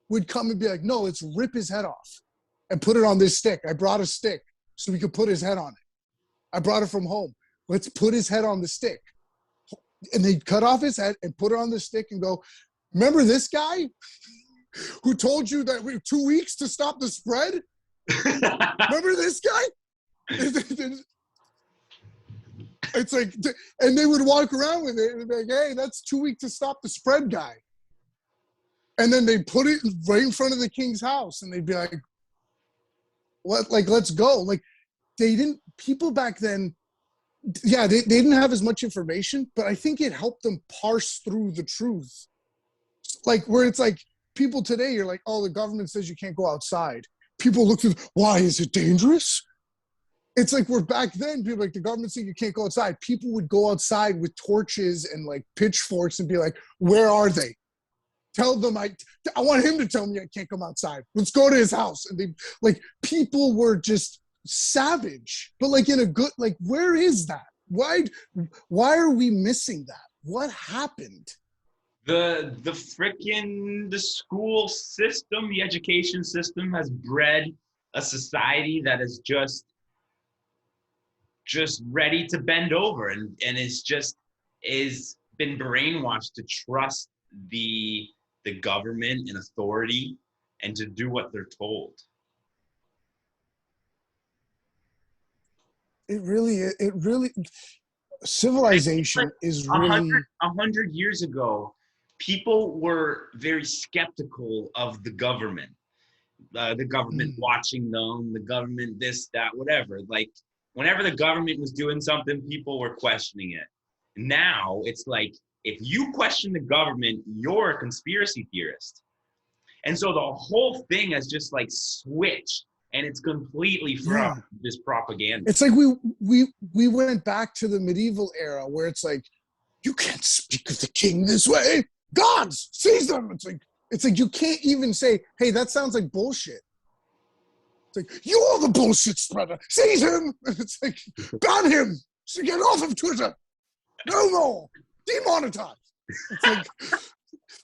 would come and be like, no, let's rip his head off and put it on this stick. I brought a stick so we could put his head on it. I brought it from home. Let's put his head on the stick. And they cut off his head and put it on the stick and go, remember this guy who told you that we have 2 weeks to stop the spread? Remember this guy? It's like, and they would walk around with it and be like, hey, that's 2 weeks to stop the spread guy. And then they put it right in front of the king's house and they'd be like, what? Like, let's go. Like, people back then, yeah, they didn't have as much information, but I think it helped them parse through the truth. Like, where it's like, people today, you're like, oh, the government says you can't go outside. People look at, why, is it dangerous? It's like, we're back then, people like, the government said you can't go outside. People would go outside with torches and like pitchforks and be like, where are they? Tell them I want him to tell me I can't come outside. Let's go to his house. And they, like, people were just savage, but like in a good, like, where is that? Why are we missing that? What happened? The school system, the education system has bred a society that is just ready to bend over and is been brainwashed to trust the government and authority and to do what they're told. It really, civilization is really 100 years ago. People were very skeptical of the government watching them, the government, this, that, whatever. Like, whenever the government was doing something, people were questioning it. Now it's like, if you question the government, you're a conspiracy theorist. And so the whole thing has just like switched, and it's completely from this propaganda. It's like we went back to the medieval era where it's like, you can't speak of the king this way. Gods, seize them. It's like you can't even say, hey, that sounds like bullshit. It's like, you are the bullshit spreader. Seize him. It's like, ban him. So get off of Twitter. No. Demonetize. It's like,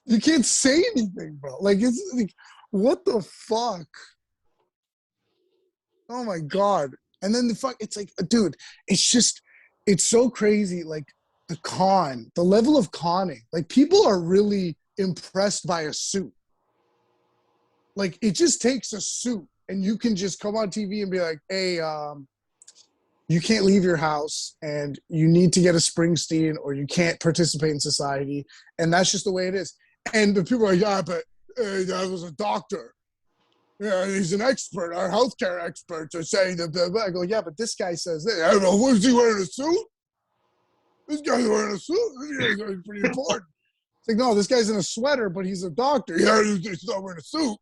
you can't say anything, bro. Like, it's like, what the fuck? Oh my God. And then it's like, dude, it's so crazy. Like, the level of conning, like, people are really impressed by a suit. Like, it just takes a suit and you can just come on TV and be like, hey, you can't leave your house and you need to get a Springsteen or you can't participate in society. And that's just the way it is. And the people are like, yeah, but that was a doctor. Yeah, he's an expert. Our healthcare experts are saying that. Blah, blah. I go, yeah, but this guy says that. I don't know. Was he wearing a suit? This guy's wearing a suit. This guy's pretty important. It's like, no, this guy's in a sweater, but he's a doctor. Yeah, he's not wearing a suit.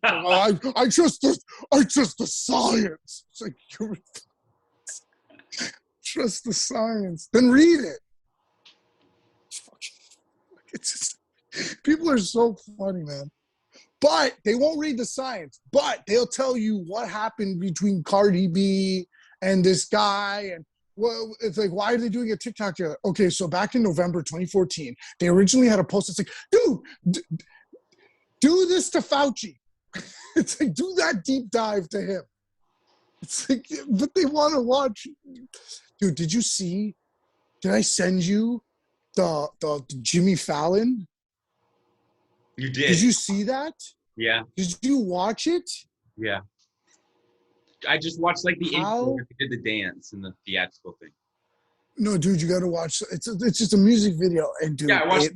I trust the science. It's like, trust the science. Then read it. It's just, people are so funny, man. But they won't read the science. But they'll tell you what happened between Cardi B and this guy. And well, it's like, why are they doing a TikTok together? Okay, so back in November 2014, they originally had a post that's like, dude, do this to Fauci. It's like, do that deep dive to him. It's like, but they want to watch. Dude, did I send you the Jimmy Fallon? You did. Did you see that? Yeah. Did you watch it? Yeah. I just watched like the intro where he did the dance and the theatrical thing. No, dude, you got to watch. It's just a music video, and dude, I watched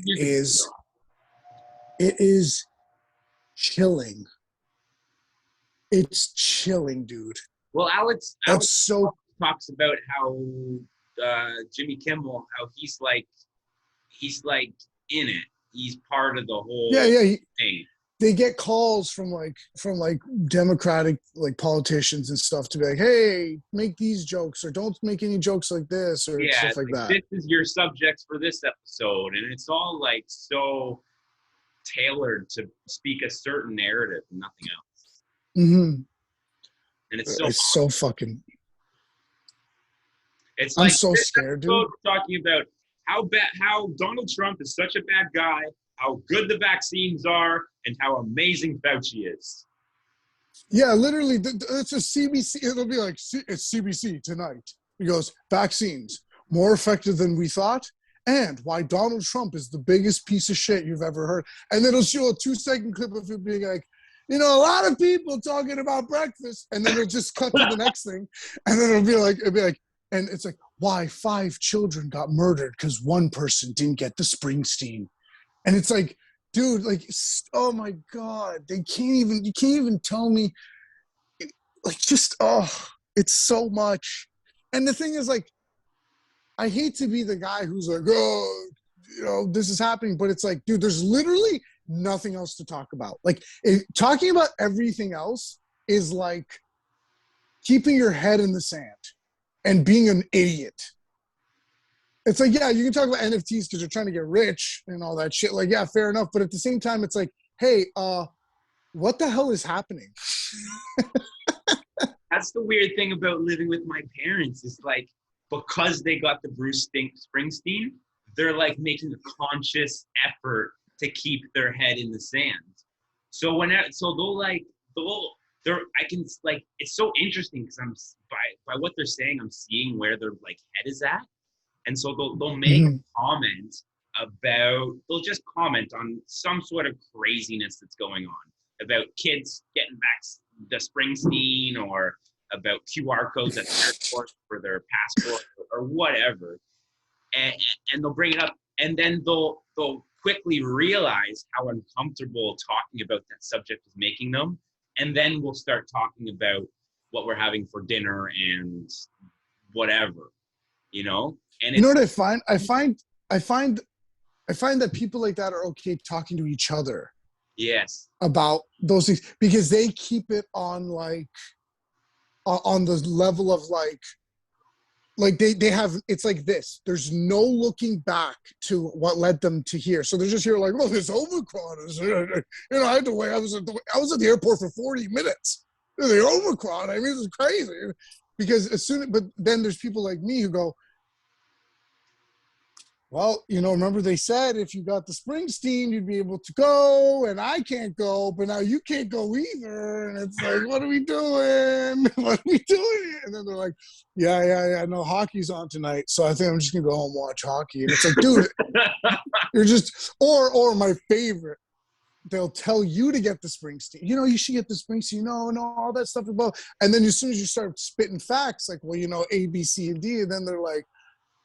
it is chilling. It's chilling, dude. Well, Alex talks about how Jimmy Kimmel, how he's like in it. He's part of the whole thing. They get calls from Democratic like politicians and stuff to be like, hey, make these jokes or don't make any jokes like this or stuff like that. This is your subjects for this episode, and it's all like so tailored to speak a certain narrative and nothing else. Mm-hmm. And it's so fucking. It's I'm like so scared, dude. Talking about how Donald Trump is such a bad guy, how good the vaccines are, and how amazing Fauci is. Yeah, literally, it's a CBC. It'll be like, it's CBC tonight. He goes, vaccines, more effective than we thought, and why Donald Trump is the biggest piece of shit you've ever heard. And then it'll show a 2-second clip of him being like, you know, a lot of people talking about breakfast. And then it'll just cut to the next thing. And then it'll be like, and it's like, why 5 children got murdered because one person didn't get the Springsteen. And it's like, dude, like, oh my God, you can't even tell me, like, just, oh, it's so much. And the thing is, like, I hate to be the guy who's like, oh, you know, this is happening, but it's like, dude, there's literally nothing else to talk about. Like, talking about everything else is like keeping your head in the sand and being an idiot. It's like, yeah, you can talk about NFTs because you're trying to get rich and all that shit. Like, yeah, fair enough. But at the same time, it's like, hey, what the hell is happening? That's the weird thing about living with my parents is like, because they got the Bruce Springsteen, they're like making a conscious effort to keep their head in the sand. So I can like, it's so interesting because I'm by what they're saying, I'm seeing where their like head is at. And so they'll make a comment they'll just comment on some sort of craziness that's going on about kids getting back the Springsteen or about QR codes at airports for their passport or whatever. And they'll bring it up and then they'll quickly realize how uncomfortable talking about that subject is making them. And then we'll start talking about what we're having for dinner and whatever, you know? And you know what I find? I find that people like that are okay talking to each other. Yes. About those things because they keep it on like on the level of like they have, it's like this. There's no looking back to what led them to here. So they're just here like, well, this Omicron is, you know, I had to wait. I was at the airport for 40 minutes. The Omicron, I mean, it's crazy. Because but then there's people like me who go, well, you know, remember they said if you got the Springsteen, you'd be able to go, and I can't go, but now you can't go either. And it's like, what are we doing? What are we doing? And then they're like, yeah, no, hockey's on tonight, so I think I'm just gonna go home and watch hockey. And it's like, dude, you're just, or my favorite, they'll tell you to get the Springsteen. You know, you should get the Springsteen. No, all that stuff about. And then as soon as you start spitting facts, like, well, you know, A, B, C, and D, and then they're like,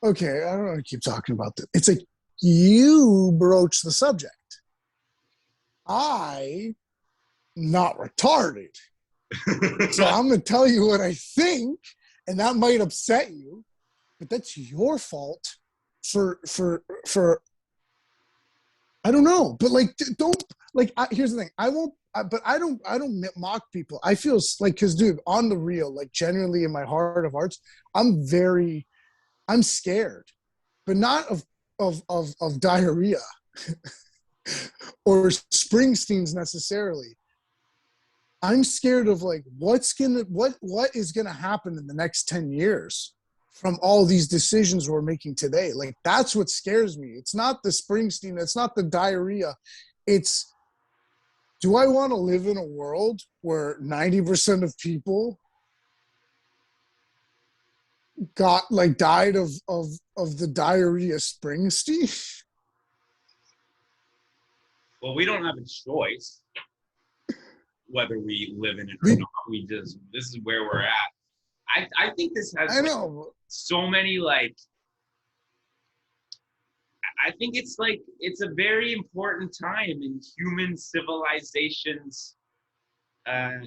okay, I don't want to keep talking about this. It's like you broach the subject. I not retarded. So I'm going to tell you what I think, and that might upset you, but that's your fault for I don't know. But like, don't, like, here's the thing. I don't mock people. I feel like, cause dude, on the real, like genuinely in my heart of hearts, I'm scared, but not of diarrhea or Springsteen's necessarily. I'm scared of like what is gonna happen in the next 10 years from all these decisions we're making today. Like that's what scares me. It's not the Springsteen, it's not the diarrhea. It's, do I want to live in a world where 90% of people died of the diarrhea Springsteen? Well, we don't have a choice whether we live in it or not. This is where we're at. I think this has so many like, I think it's like, it's a very important time in human civilization's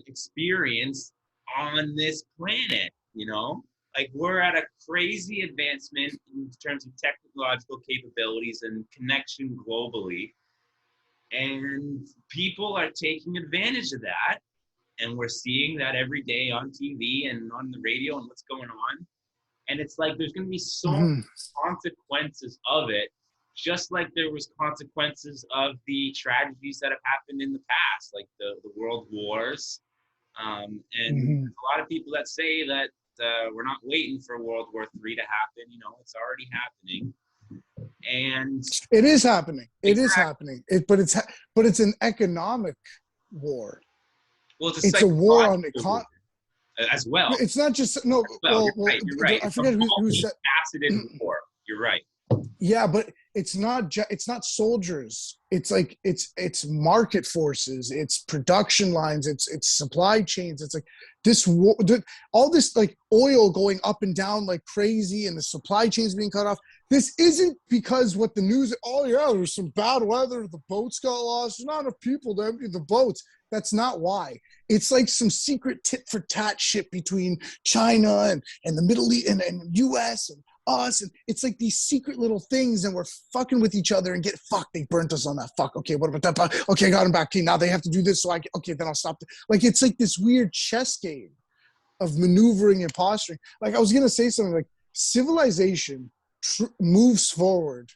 experience on this planet, you know? Like we're at a crazy advancement in terms of technological capabilities and connection globally. And people are taking advantage of that. And we're seeing that every day on TV and on the radio and what's going on. And it's like, there's going to be so many consequences of it, just like there was consequences of the tragedies that have happened in the past, like the world wars. And there's a lot of people that say that we're not waiting for World War III to happen. You know, it's already happening. And it is happening. It is happening. But it's an economic war. Well, it's a It's a war on psychological as well. It's not just no. Well, Well, you're right. I It's a forget who said. multifaceted war. You're right. Yeah, but it's not soldiers. It's like it's market forces, it's production lines, it's supply chains. It's like this all this like oil going up and down like crazy, and the supply chains being cut off. This isn't because what the news. Oh yeah, there's some bad weather. The boats got lost. There's not enough people to empty the boats. That's not why. It's like some secret tit for tat shit between China and the Middle East and US and us, and it's like these secret little things, and we're fucking with each other and get fucked. They burnt us on that. Fuck. Okay, what about that? Okay, I got him back. Okay, now they have to do this, so okay, then I'll stop. Like it's like this weird chess game of maneuvering and posturing. Like I was gonna say something like civilization moves forward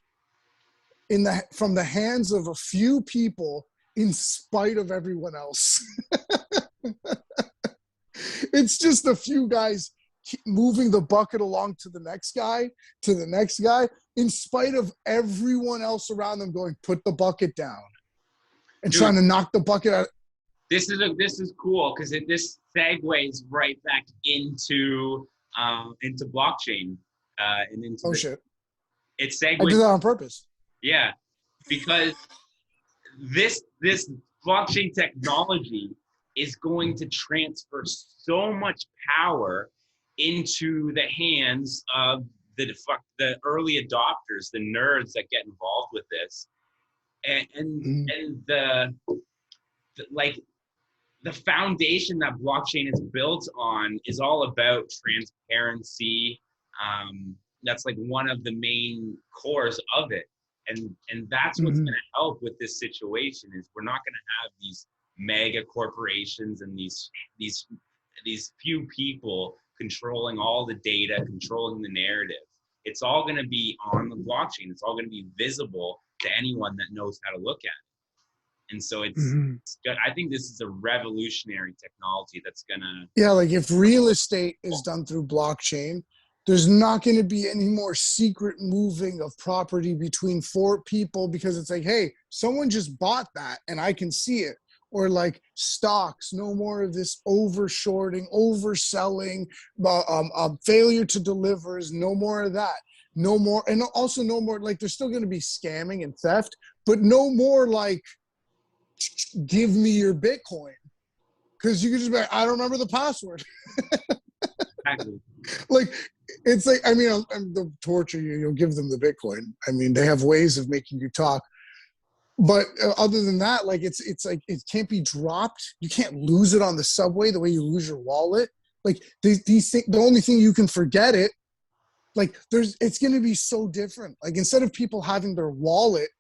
from the hands of a few people in spite of everyone else. It's just a few guys moving the bucket along to the next guy, in spite of everyone else around them going, put the bucket down, and trying to knock the bucket out. This is cool because this segues right back into blockchain and into Shit! It segues. I did that on purpose. Yeah, because this blockchain technology is going to transfer so much power into the hands of the early adopters, the nerds that get involved with this, and the foundation that blockchain is built on is all about transparency. That's like one of the main cores of it, and that's what's going to help with this situation. Is we're not going to have these mega corporations and these few people controlling all the data, controlling the narrative. It's all going to be on the blockchain. It's all going to be visible to anyone that knows how to look at it. And so it's good. I think this is a revolutionary technology that's going to... Yeah, like if real estate is done through blockchain, there's not going to be any more secret moving of property between four people because it's like, hey, someone just bought that and I can see it. Or like stocks, no more of this over-shorting, overselling, failure to deliver, no more of that. No more, and also no more, like there's still going to be scamming and theft, but no more like, give me your Bitcoin. Because you can just be like, I don't remember the password. Exactly. Like, it's like, I mean, they'll torture you, you'll give them the Bitcoin. I mean, they have ways of making you talk. But other than that, like it's like it can't be dropped. You can't lose it on the subway the way you lose your wallet. Like these things, the only thing you can forget it. Like it's going to be so different. Like instead of people having their wallet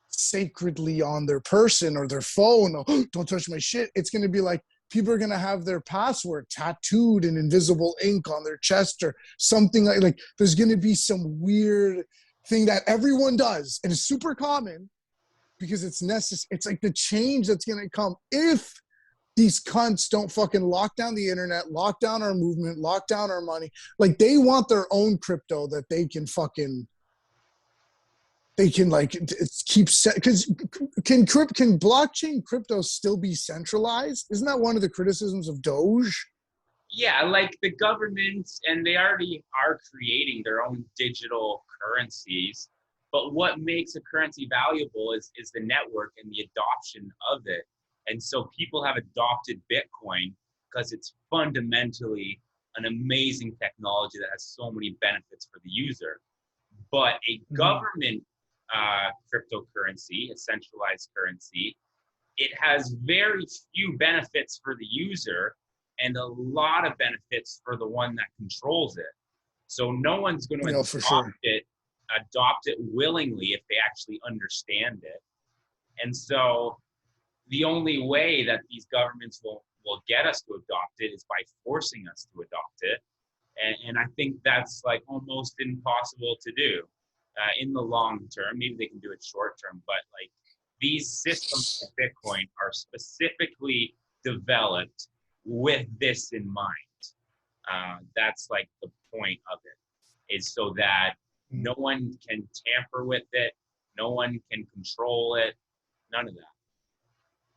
sacredly on their person or their phone, oh, don't touch my shit. It's going to be like people are going to have their password tattooed in invisible ink on their chest or something like there's going to be some weird thing that everyone does and it's super common. Because it's necessary. It's like the change that's going to come if these cunts don't fucking lock down the internet, lock down our movement, lock down our money. Like they want their own crypto that they can like keep set. Because can blockchain crypto still be centralized? Isn't that one of the criticisms of Doge? Yeah, like the governments, and they already are creating their own digital currencies. But what makes a currency valuable is the network and the adoption of it. And so people have adopted Bitcoin because it's fundamentally an amazing technology that has so many benefits for the user. But a government cryptocurrency, a centralized currency, it has very few benefits for the user and a lot of benefits for the one that controls it. So no one's going to adopt it willingly if they actually understand it. And so the only way that these governments will get us to adopt it is by forcing us to adopt it. And I think that's like almost impossible to do in the long term. Maybe they can do it short term, but like these systems of Bitcoin are specifically developed with this in mind. That's like the point of it, is so that no one can tamper with it. No one can control it. None of that.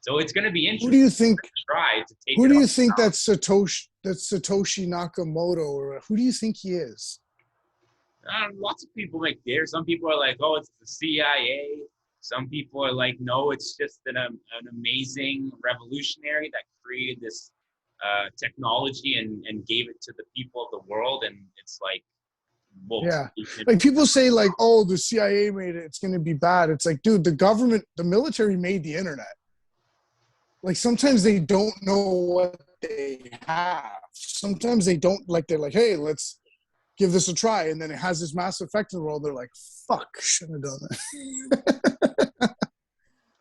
So it's going to be Who do interesting you think? to try to take Who it do you off. think that's Satoshi Nakamoto, or who do you think he is? Lots of people make theories. Some people are like, oh, it's the CIA. Some people are like, no, it's just an amazing revolutionary that created this technology and gave it to the people of the world. And it's like, well, Yeah. Like people say like, oh, the CIA made it, it's going to be bad. It's like, dude, the military made the internet. Like sometimes they don't know what they have. Sometimes they don't, like, they're like, hey, let's give this a try. And then it has this massive effect in the world. They're like, fuck, shouldn't have done that.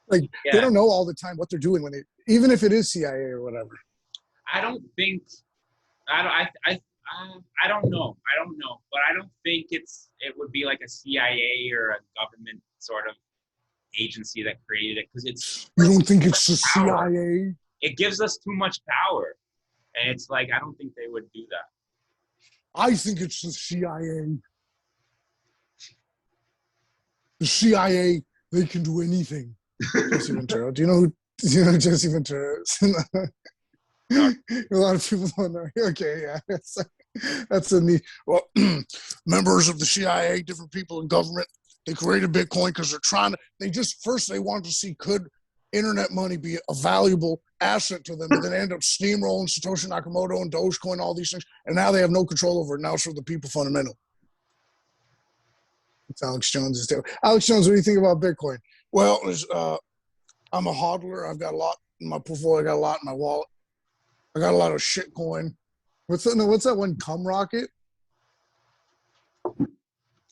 Like, they don't know all the time what they're doing when even if it is CIA or whatever. I don't think, I don't know. But I don't think it would be like a CIA or a government sort of agency that created it, because it's. You don't think it's the CIA? It gives us too much power, and it's like I don't think they would do that. I think it's the CIA. The CIA, they can do anything. Jesse Ventura. Do you know who Jesse Ventura is? A lot of people don't know. Okay, yeah. That's a neat. Well, members of the CIA, different people in government, they created Bitcoin because they're trying to. They wanted to see, could internet money be a valuable asset to them, but then end up steamrolling Satoshi Nakamoto and Dogecoin, all these things, and now they have no control over it. Now it's for the people fundamental. It's Alex Jones is too. Alex Jones, what do you think about Bitcoin? Well, I'm a hodler. I've got a lot in my portfolio. I got a lot in my wallet. I got a lot of shit coin. What's that one? Cum Rocket?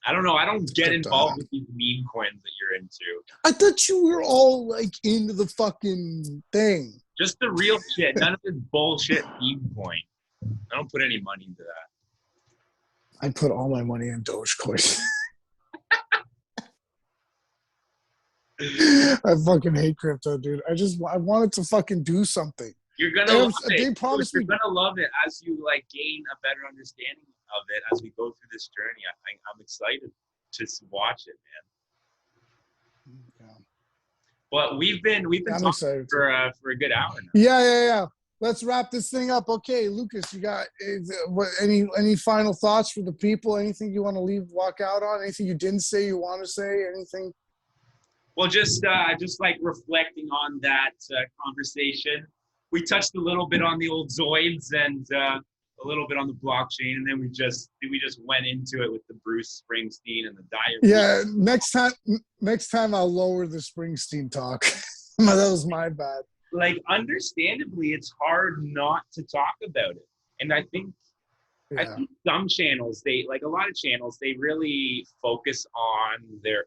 I don't know. I don't get involved with these meme coins that you're into. I thought you were all like into the fucking thing. Just the real shit. None of this bullshit meme coin. I don't put any money into that. I put all my money in Dogecoin. I fucking hate crypto, dude. I wanted to fucking do something. You're gonna love it. They promised You're gonna love it as you like gain a better understanding of it as we go through this journey. I'm excited to watch it, man. Yeah. But we've been talking for a good hour now. Yeah. Let's wrap this thing up. Okay, Lucas, you got any final thoughts for the people? Anything you want to walk out on? Anything you didn't say you want to say? Anything? Well, just like reflecting on that conversation. We touched a little bit on the old XOiDs and a little bit on the blockchain, and then we just went into it with the Bruce Springsteen and the diarrhea. Yeah, next time I'll lower the Springsteen talk. That was my bad. Like, understandably, it's hard not to talk about it, and I think some channels, a lot of channels, they really focus on their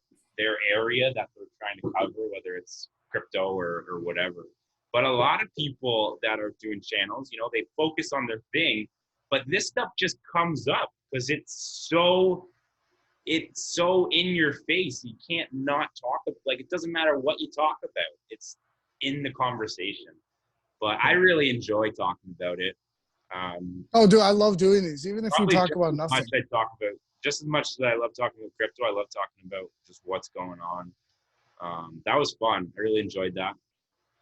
area that they're trying to cover, whether it's crypto or whatever. But a lot of people that are doing channels, they focus on their thing, but this stuff just comes up because it's so in your face. You can't not talk about, like, it doesn't matter what you talk about. It's in the conversation. But I really enjoy talking about it. Oh, dude, I love doing these, even if we talk about nothing. I talk about just as much as I love talking about crypto. I love talking about just what's going on. That was fun. I really enjoyed that.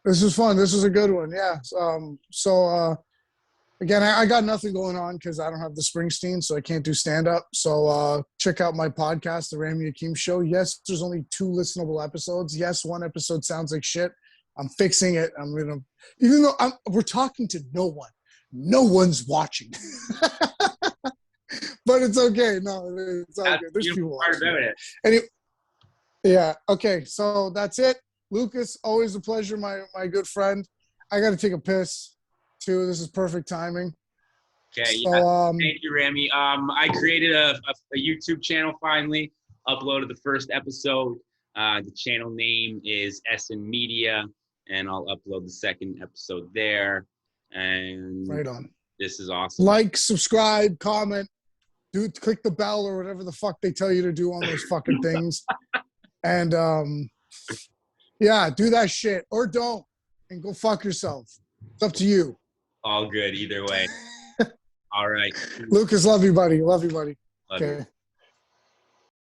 This is fun. This is a good one. Yeah. Again, I got nothing going on because I don't have the Springsteen, so I can't do stand-up. So check out my podcast, The Rami Akeem Show. Yes, there's only 2 listenable episodes. Yes, one episode sounds like shit. I'm fixing it. Even though we're talking to no one. No one's watching. But it's okay. No, it's all good. There's people watching. Yeah. Okay. So that's it. Lucas, always a pleasure, my good friend. I got to take a piss, too. This is perfect timing. Okay. So, thank you, Rami. I created a YouTube channel finally, uploaded the first episode. The channel name is SN Media, and I'll upload the second episode there. And right on. This is awesome. Like, subscribe, comment, click the bell or whatever the fuck they tell you to do on those fucking things. And yeah, do that shit or don't, and go fuck yourself. It's up to you. All good either way. All right. Lucas, love you, buddy. Love you. Okay.